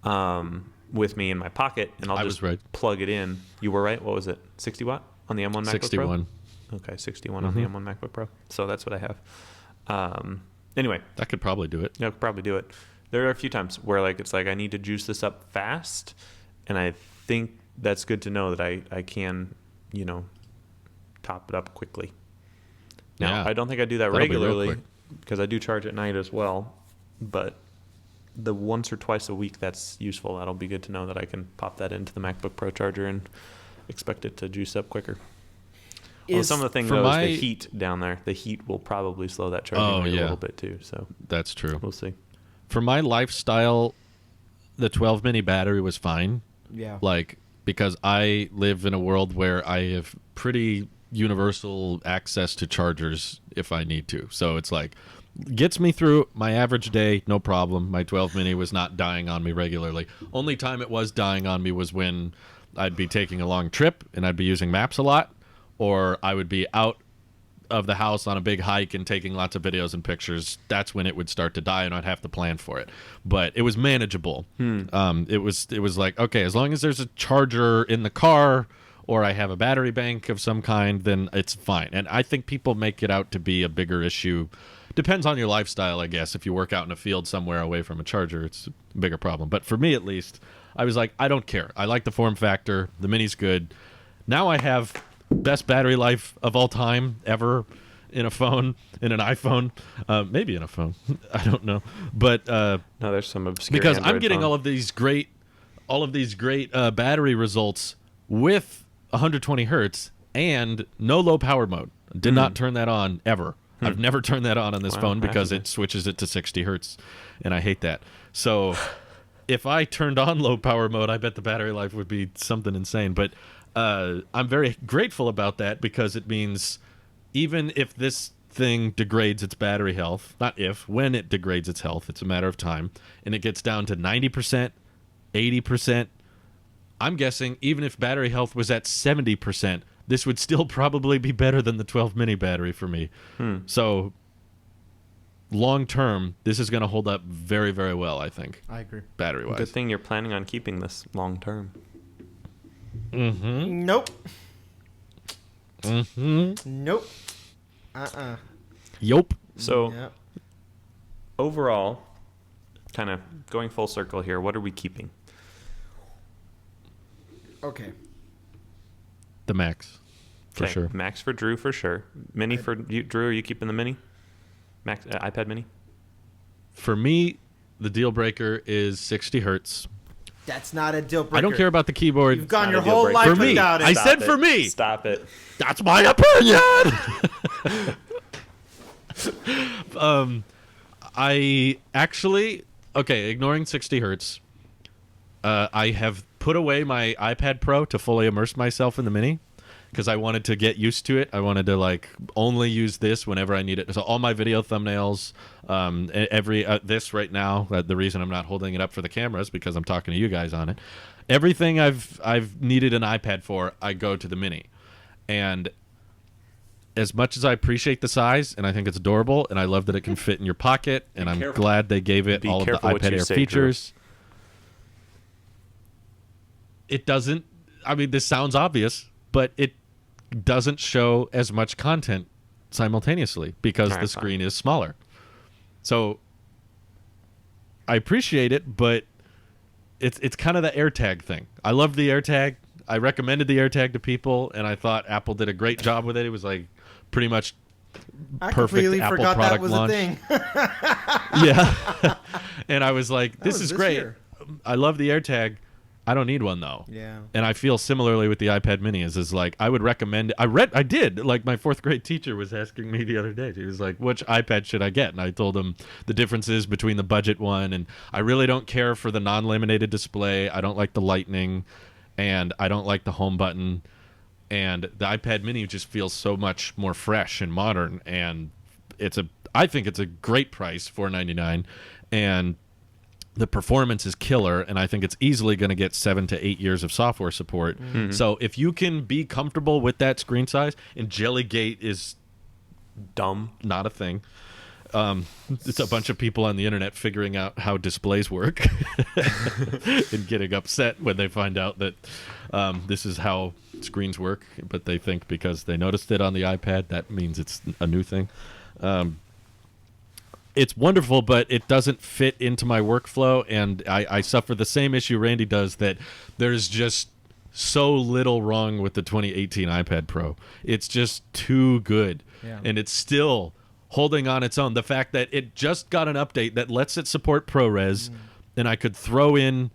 [SPEAKER 1] in my pocket, and I'll just plug it in. You were right. What was it? 60 watt on the M1 MacBook
[SPEAKER 2] 61.
[SPEAKER 1] Pro? Okay, 61 on the M1 MacBook Pro. So that's what I have. Anyway.
[SPEAKER 2] That could probably do it.
[SPEAKER 1] Yeah, I could probably do it. There are a few times where it's like I need to juice this up fast, and I think that's good to know that I can, top it up quickly. Now,
[SPEAKER 2] Yeah.
[SPEAKER 1] I don't think I do that
[SPEAKER 2] That'll be real
[SPEAKER 1] regularly
[SPEAKER 2] quick.
[SPEAKER 1] because I do charge at night as well, but the once or twice a week that's useful. That'll be good to know that I can pop that into the MacBook Pro charger and expect it to juice up quicker. Well, some of the thing though is the heat down there. The heat will probably slow that charging rate a little bit too. So
[SPEAKER 2] that's true.
[SPEAKER 1] We'll see.
[SPEAKER 2] For my lifestyle, the 12 mini battery was fine.
[SPEAKER 3] Yeah.
[SPEAKER 2] Because I live in a world where I have pretty universal access to chargers if I need to. So it's gets me through my average day, no problem. My 12 mini was not dying on me regularly. Only time it was dying on me was when I'd be taking a long trip and I'd be using maps a lot, or I would be out of the house on a big hike and taking lots of videos and pictures. That's when it would start to die and I'd have to plan for it. But it was manageable. It was like, okay, as long as there's a charger in the car or I have a battery bank of some kind, then it's fine. And I think people make it out to be a bigger issue. Depends on your lifestyle, I guess. If you work out in a field somewhere away from a charger, it's a bigger problem. But for me, at least, I was like, I don't care. I like the form factor. The Mini's good. Now I have best battery life of all time ever in a phone, in an iPhone, maybe in a phone. I don't know. But
[SPEAKER 1] no, there's some obscure
[SPEAKER 2] because
[SPEAKER 1] Android
[SPEAKER 2] I'm getting
[SPEAKER 1] phone.
[SPEAKER 2] all of these great battery results with 120 hertz and no low power mode. Did not turn that on ever. I've never turned that on this phone because it switches it to 60 hertz, and I hate that. So if I turned on low power mode, I bet the battery life would be something insane. But I'm very grateful about that because it means even if this thing degrades its battery health, when it degrades its health, it's a matter of time, and it gets down to 90%, 80%, I'm guessing even if battery health was at 70%, this would still probably be better than the 12 mini battery for me. So long term, this is going to hold up very, very well, I think.
[SPEAKER 3] I agree.
[SPEAKER 2] Battery-wise.
[SPEAKER 1] Good thing you're planning on keeping this long term.
[SPEAKER 3] Nope. Nope.
[SPEAKER 2] Yup.
[SPEAKER 1] So
[SPEAKER 3] Yep.
[SPEAKER 1] overall, kind of going full circle here, what are we keeping?
[SPEAKER 3] Okay.
[SPEAKER 2] The Max, for
[SPEAKER 1] Okay,
[SPEAKER 2] sure.
[SPEAKER 1] Max for Drew, for sure. Mini for you, Drew. Are you keeping the Mini? Max iPad Mini.
[SPEAKER 2] For me, the deal breaker is 60 hertz.
[SPEAKER 3] That's not a deal breaker.
[SPEAKER 2] I don't care about the keyboard.
[SPEAKER 3] You've gone
[SPEAKER 1] Not
[SPEAKER 3] your
[SPEAKER 1] a deal
[SPEAKER 3] whole
[SPEAKER 1] breaker.
[SPEAKER 3] life
[SPEAKER 2] For me.
[SPEAKER 3] without it.
[SPEAKER 2] I
[SPEAKER 1] Stop
[SPEAKER 2] said
[SPEAKER 1] it.
[SPEAKER 2] for me.
[SPEAKER 1] Stop it.
[SPEAKER 2] That's my opinion. I actually, ignoring 60 hertz, I have put away my iPad Pro to fully immerse myself in the Mini, because I wanted to get used to it. I wanted to like only use this whenever I need it. So all my video thumbnails, this right now, the reason I'm not holding it up for the camera is because I'm talking to you guys on it. Everything I've needed an iPad for, I go to the Mini. And as much as I appreciate the size, and I think it's adorable, and I love that it can fit in your pocket, and I'm glad they gave it all of the iPad Air features. It doesn't, I mean, this sounds obvious, but it doesn't show as much content simultaneously because the screen is smaller. So I appreciate it, but it's kind of the AirTag thing. I love the AirTag. I recommended the AirTag to people, and I thought Apple did a great job with it. It was like pretty much perfect Apple product launch. Yeah. And I was like, this is great. I love the AirTag. I don't need one though.
[SPEAKER 3] Yeah.
[SPEAKER 2] And I feel similarly with the iPad Mini is like I would recommend I did like my 4th grade teacher was asking me the other day. She was like, which iPad should I get? And I told him the differences between the budget one, and I really don't care for the non-laminated display. I don't like the Lightning, and I don't like the home button. And the iPad Mini just feels so much more fresh and modern, and I think it's a great price, $499, and the performance is killer, and I think it's easily going to get 7 to 8 years of software support. Mm-hmm. So if you can be comfortable with that screen size, and Jellygate is
[SPEAKER 1] dumb,
[SPEAKER 2] not a thing. It's a bunch of people on the internet figuring out how displays work and getting upset when they find out that this is how screens work, but they think because they noticed it on the iPad, that means it's a new thing. It's wonderful, but it doesn't fit into my workflow, and I suffer the same issue Randy does, that there's just so little wrong with the 2018 iPad Pro. It's just too good, and it's still holding on its own. The fact that it just got an update that lets it support ProRes, and I could throw in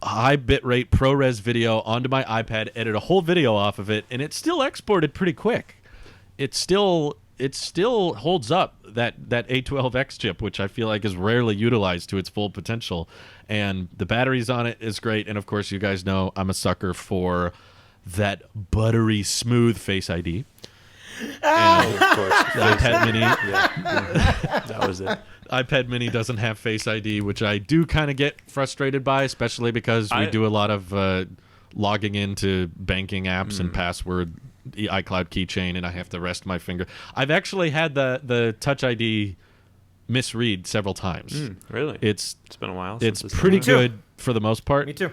[SPEAKER 2] high bitrate ProRes video onto my iPad, edit a whole video off of it, and it still exported pretty quick. It still holds up, that A12X chip, which I feel like is rarely utilized to its full potential. And the batteries on it is great. And of course, you guys know I'm a sucker for that buttery smooth Face ID. And of course, the iPad Mini. Yeah, that was it. iPad Mini doesn't have Face ID, which I do kind of get frustrated by, especially because we do a lot of logging into banking apps and password iCloud keychain, and I have to rest my finger. I've actually had the Touch ID misread several times.
[SPEAKER 1] Really?
[SPEAKER 2] It's
[SPEAKER 1] been a while.
[SPEAKER 2] It's pretty good for the most part.
[SPEAKER 3] Me too.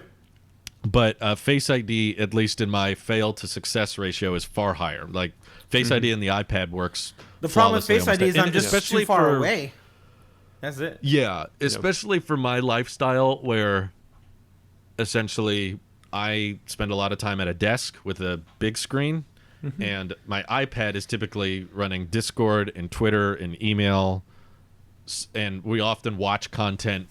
[SPEAKER 2] But Face ID, at least in my fail to success ratio, is far higher. Like Face ID in the iPad works.
[SPEAKER 3] The problem with Face ID is I'm just
[SPEAKER 2] especially
[SPEAKER 3] too far away. That's it.
[SPEAKER 2] Yeah, especially for my lifestyle, where essentially I spend a lot of time at a desk with a big screen. And my iPad is typically running Discord and Twitter and email, and we often watch content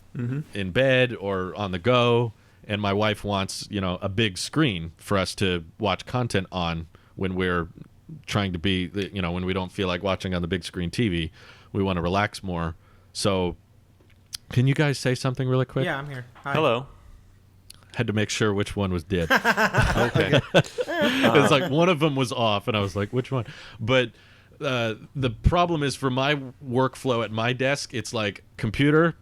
[SPEAKER 2] in bed or on the go, and my wife wants, a big screen for us to watch content on when we're trying to be, when we don't feel like watching on the big screen TV. We want to relax more. So can you guys say something really quick?
[SPEAKER 3] Yeah, I'm here. Hi.
[SPEAKER 1] Hello.
[SPEAKER 2] Had to make sure which one was dead. Okay. It's like one of them was off, and I was like, which one? But the problem is, for my workflow at my desk, it's like computer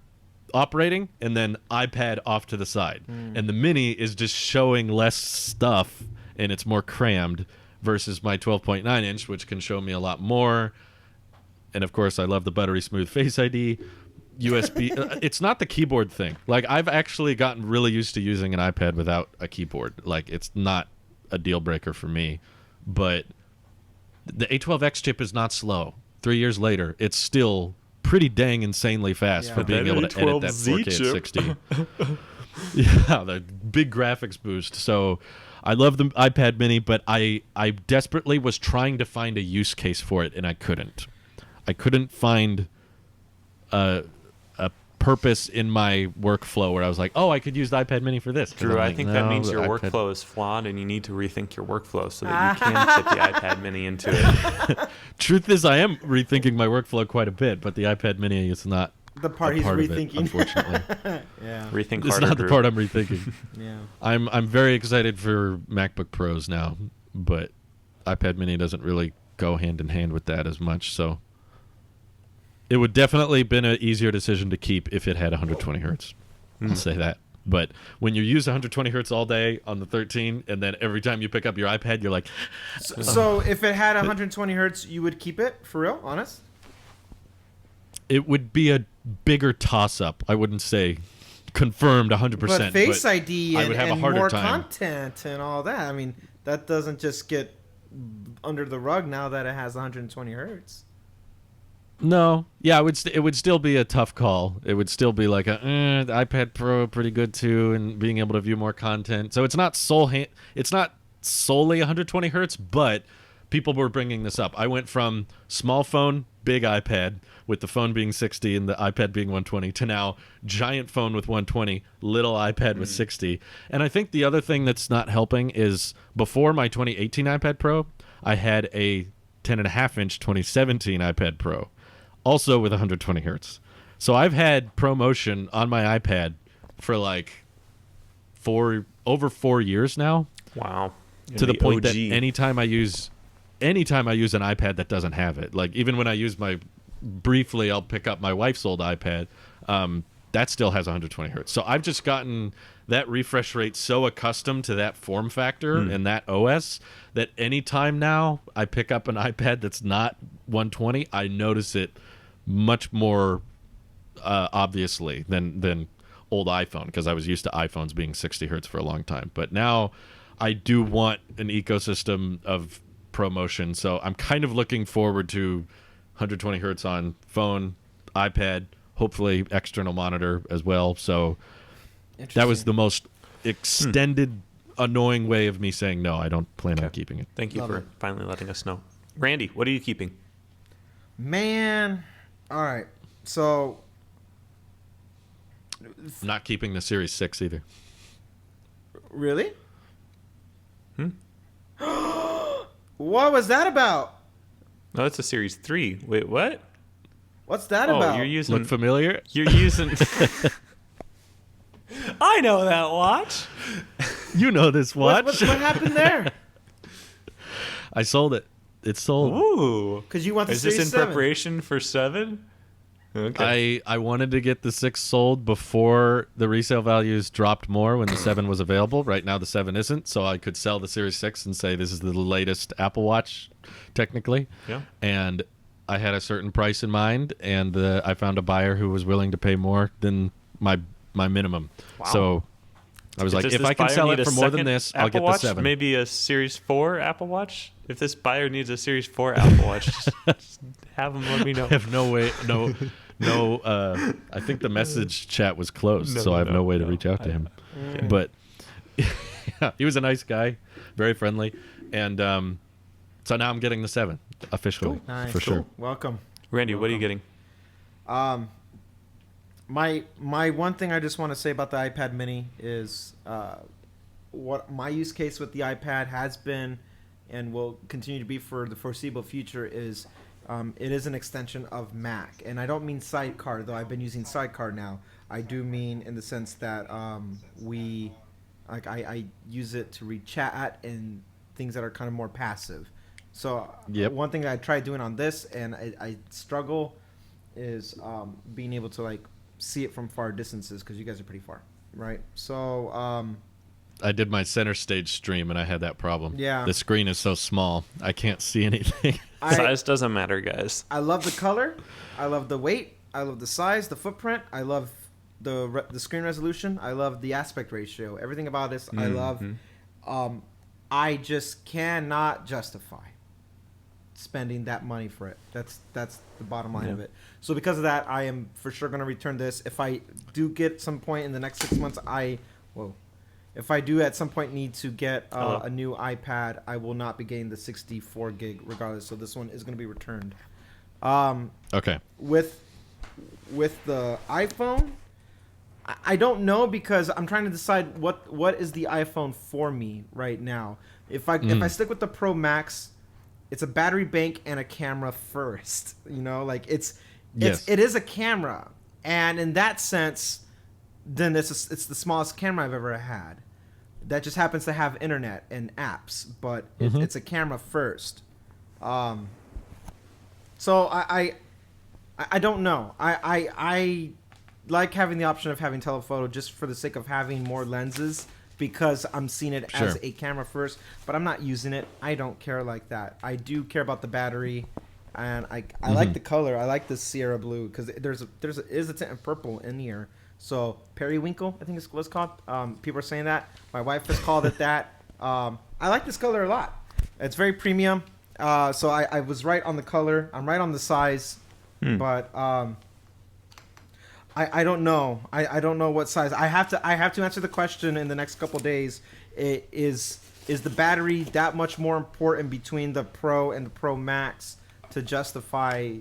[SPEAKER 2] operating and then iPad off to the side. And the Mini is just showing less stuff, and it's more crammed, versus my 12.9 inch, which can show me a lot more. And of course, I love the buttery smooth Face ID. USB. It's not the keyboard thing. Like, I've actually gotten really used to using an iPad without a keyboard. Like, it's not a deal breaker for me. But the A12X chip is not slow. 3 years later, it's still pretty dang insanely fast for being able to edit that 4K at 60. Yeah, the big graphics boost. So I love the iPad Mini, but I desperately was trying to find a use case for it, and I couldn't. I couldn't find a purpose in my workflow where I was like, oh, I could use the iPad Mini for this.
[SPEAKER 1] Drew, I think that means your workflow is flawed, and you need to rethink your workflow so that you can fit the iPad Mini into it.
[SPEAKER 2] Truth is, I am rethinking my workflow quite a bit, but the iPad Mini is not
[SPEAKER 3] the part he's rethinking.
[SPEAKER 2] It, unfortunately.
[SPEAKER 1] Rethink harder,
[SPEAKER 2] it's not
[SPEAKER 1] Drew.
[SPEAKER 2] The part I'm rethinking. I'm very excited for MacBook Pros now, but iPad Mini doesn't really go hand in hand with that as much. So it would definitely been an easier decision to keep if it had 120 hertz. I'll say that. But when you use 120 hertz all day on the 13, and then every time you pick up your iPad, you're like,
[SPEAKER 3] So if it had 120 hertz, you would keep it for real, honest?
[SPEAKER 2] it would be a bigger toss-up. I wouldn't say confirmed 100%.
[SPEAKER 3] But Face ID
[SPEAKER 2] I would have a
[SPEAKER 3] and
[SPEAKER 2] harder
[SPEAKER 3] more
[SPEAKER 2] time.
[SPEAKER 3] content and all that. I mean, that doesn't just get under the rug now that it has 120 hertz.
[SPEAKER 2] No, yeah, it would still be a tough call. It would still be like the iPad Pro pretty good too, and being able to view more content. So it's not solely 120 hertz, but people were bringing this up. I went from small phone, big iPad, with the phone being 60 and the iPad being 120, to now giant phone with 120, little iPad with 60. And I think the other thing that's not helping is before my 2018 iPad Pro, I had a 10.5-inch 2017 iPad Pro, also with 120 hertz. So I've had ProMotion on my iPad for like over 4 years now.
[SPEAKER 1] Wow.
[SPEAKER 2] To the point
[SPEAKER 1] OG.
[SPEAKER 2] that anytime I use an iPad that doesn't have it, like even when I use briefly I'll pick up my wife's old iPad, that still has 120 hertz. So I've just gotten that refresh rate so accustomed to that form factor and that OS that anytime now I pick up an iPad that's not 120, I notice it much more obviously than old iPhone, because I was used to iPhones being 60 hertz for a long time. But now I do want an ecosystem of ProMotion, so I'm kind of looking forward to 120 hertz on phone, iPad, hopefully external monitor as well. So that was the most extended, annoying way of me saying no, I don't plan on keeping it.
[SPEAKER 1] Thank you for finally letting us know. Randy, what are you keeping?
[SPEAKER 3] Man, all right. So
[SPEAKER 2] Not keeping the Series 6 either.
[SPEAKER 3] really? What was that about?
[SPEAKER 1] No, that's a Series 3. Wait, what?
[SPEAKER 3] What's that
[SPEAKER 1] Oh,
[SPEAKER 3] about?
[SPEAKER 1] you're using...
[SPEAKER 2] Look familiar?
[SPEAKER 1] You're using... I know that watch.
[SPEAKER 2] You know this watch.
[SPEAKER 3] What happened there?
[SPEAKER 2] I sold it. It's sold.
[SPEAKER 1] Ooh.
[SPEAKER 3] Because you want the
[SPEAKER 1] Is this
[SPEAKER 3] Series
[SPEAKER 1] in
[SPEAKER 3] 7.
[SPEAKER 1] preparation for 7? Okay.
[SPEAKER 2] I wanted to get the 6 sold before the resale values dropped more when the 7 was available. Right now the 7 isn't, so I could sell the Series 6 and say this is the latest Apple Watch, technically.
[SPEAKER 1] Yeah.
[SPEAKER 2] And I had a certain price in mind, and I found a buyer who was willing to pay more than my minimum.
[SPEAKER 1] Wow.
[SPEAKER 2] So I was like,
[SPEAKER 1] Does
[SPEAKER 2] if
[SPEAKER 1] this
[SPEAKER 2] I can
[SPEAKER 1] buyer
[SPEAKER 2] sell
[SPEAKER 1] need
[SPEAKER 2] it
[SPEAKER 1] a
[SPEAKER 2] for more than
[SPEAKER 1] second
[SPEAKER 2] this, I'll
[SPEAKER 1] Apple
[SPEAKER 2] get the
[SPEAKER 1] Watch?
[SPEAKER 2] 7.
[SPEAKER 1] Maybe a Series 4 Apple Watch? If this buyer needs a Series 4 Apple Watch, just have them let me know.
[SPEAKER 2] I have no way, no. I think the message chat was closed, so I have no way to reach out to him. But yeah, he was a nice guy, very friendly, and so now I'm getting the 7 officially
[SPEAKER 3] Nice.
[SPEAKER 2] for sure.
[SPEAKER 3] Welcome.
[SPEAKER 1] Randy, what are you getting?
[SPEAKER 3] My one thing I just want to say about the iPad Mini is what my use case with the iPad has been and will continue to be for the foreseeable future is it is an extension of Mac. And I don't mean Sidecar, though I've been using Sidecar now. I do mean in the sense that I use it to read chat and things that are kind of more passive. So one thing that I tried doing on this and I struggle is being able to like see it from far distances because you guys are pretty far, right? So
[SPEAKER 2] I did my center stage stream and I had that problem.
[SPEAKER 3] Yeah.
[SPEAKER 2] The screen is so small, I can't see anything.
[SPEAKER 1] Size doesn't matter, guys.
[SPEAKER 3] I love the color, I love the weight, I love the size, the footprint, I love the screen resolution, I love the aspect ratio, everything about this I love. I just cannot justify spending that money for it. That's the bottom line of it. So because of that, I am for sure going to return this. If I do get some point in the next 6 months, if I do at some point need to get a new iPad, I will not be getting the 64 gig regardless. So this one is going to be returned.
[SPEAKER 2] Okay.
[SPEAKER 3] With the iPhone, I don't know because I'm trying to decide what is the iPhone for me right now. If I stick with the Pro Max, it's a battery bank and a camera first. You know, like it is a camera, and in that sense, then it's the smallest camera I've ever had. that just happens to have internet and apps, but it's a camera first. So I don't know. I like having the option of having telephoto just for the sake of having more lenses, because I'm seeing it as a camera first, but I'm not using it. I don't care like that. I do care about the battery, and I like the color. I like the Sierra blue, because there's a tint of purple in here. So periwinkle, I think is what's called. People are saying that. My wife has called it that. I like this color a lot. It's very premium. So I was right on the color. I'm right on the size, but I don't know. I don't know what size. I have to answer the question in the next couple of days. Is the battery that much more important between the Pro and the Pro Max to justify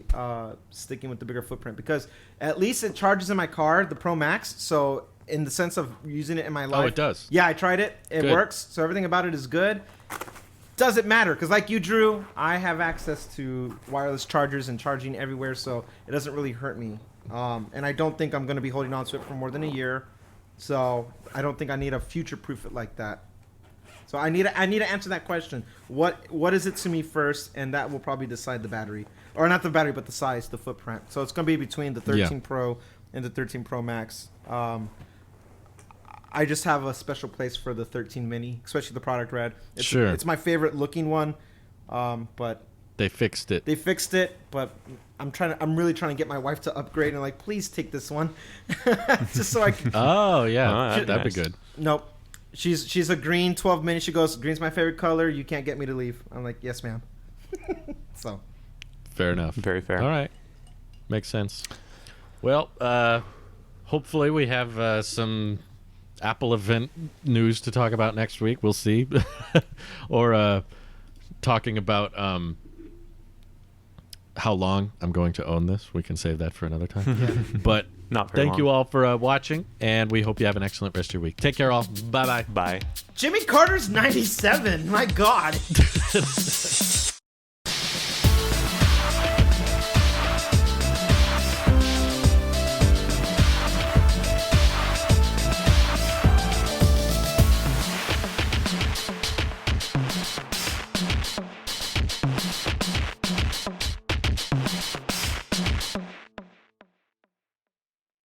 [SPEAKER 3] sticking with the bigger footprint? Because at least it charges in my car, the Pro Max. So in the sense of using it in my life,
[SPEAKER 2] it does.
[SPEAKER 3] Yeah, I tried it. It
[SPEAKER 2] Good.
[SPEAKER 3] works. So everything about it is good. Doesn't matter, because like you, Drew, I have access to wireless chargers and charging everywhere, so it doesn't really hurt me. And I don't think I'm going to be holding on to it for more than a year, so I don't think I need to future-proof it like that. So I need to answer that question. What is it to me first, and that will probably decide the battery, or not the battery, but the size, the footprint. So it's going to be between the 13 Pro and the 13 Pro Max. I just have a special place for the 13 mini, especially the product red. It's my favorite looking one, but
[SPEAKER 2] they fixed it.
[SPEAKER 3] But I'm really trying to get my wife to upgrade, and like, please take this one, just so I can.
[SPEAKER 2] Oh yeah,
[SPEAKER 1] Oh,
[SPEAKER 2] that'd be
[SPEAKER 1] nice.
[SPEAKER 2] good.
[SPEAKER 3] Nope, she's a green 12 mini. She goes, green's my favorite color. You can't get me to leave. I'm like, yes, ma'am. So
[SPEAKER 2] Fair enough.
[SPEAKER 1] Very fair.
[SPEAKER 2] All right, makes sense. Well, hopefully we have some Apple event news to talk about next week. We'll see. Or talking about how long I'm going to own this. We can save that for another time. But
[SPEAKER 1] Not very
[SPEAKER 2] thank
[SPEAKER 1] long.
[SPEAKER 2] you all for watching, and we hope you have an excellent rest of your week. Take care, all. Bye-bye.
[SPEAKER 1] Bye.
[SPEAKER 3] Jimmy Carter's 97. My God.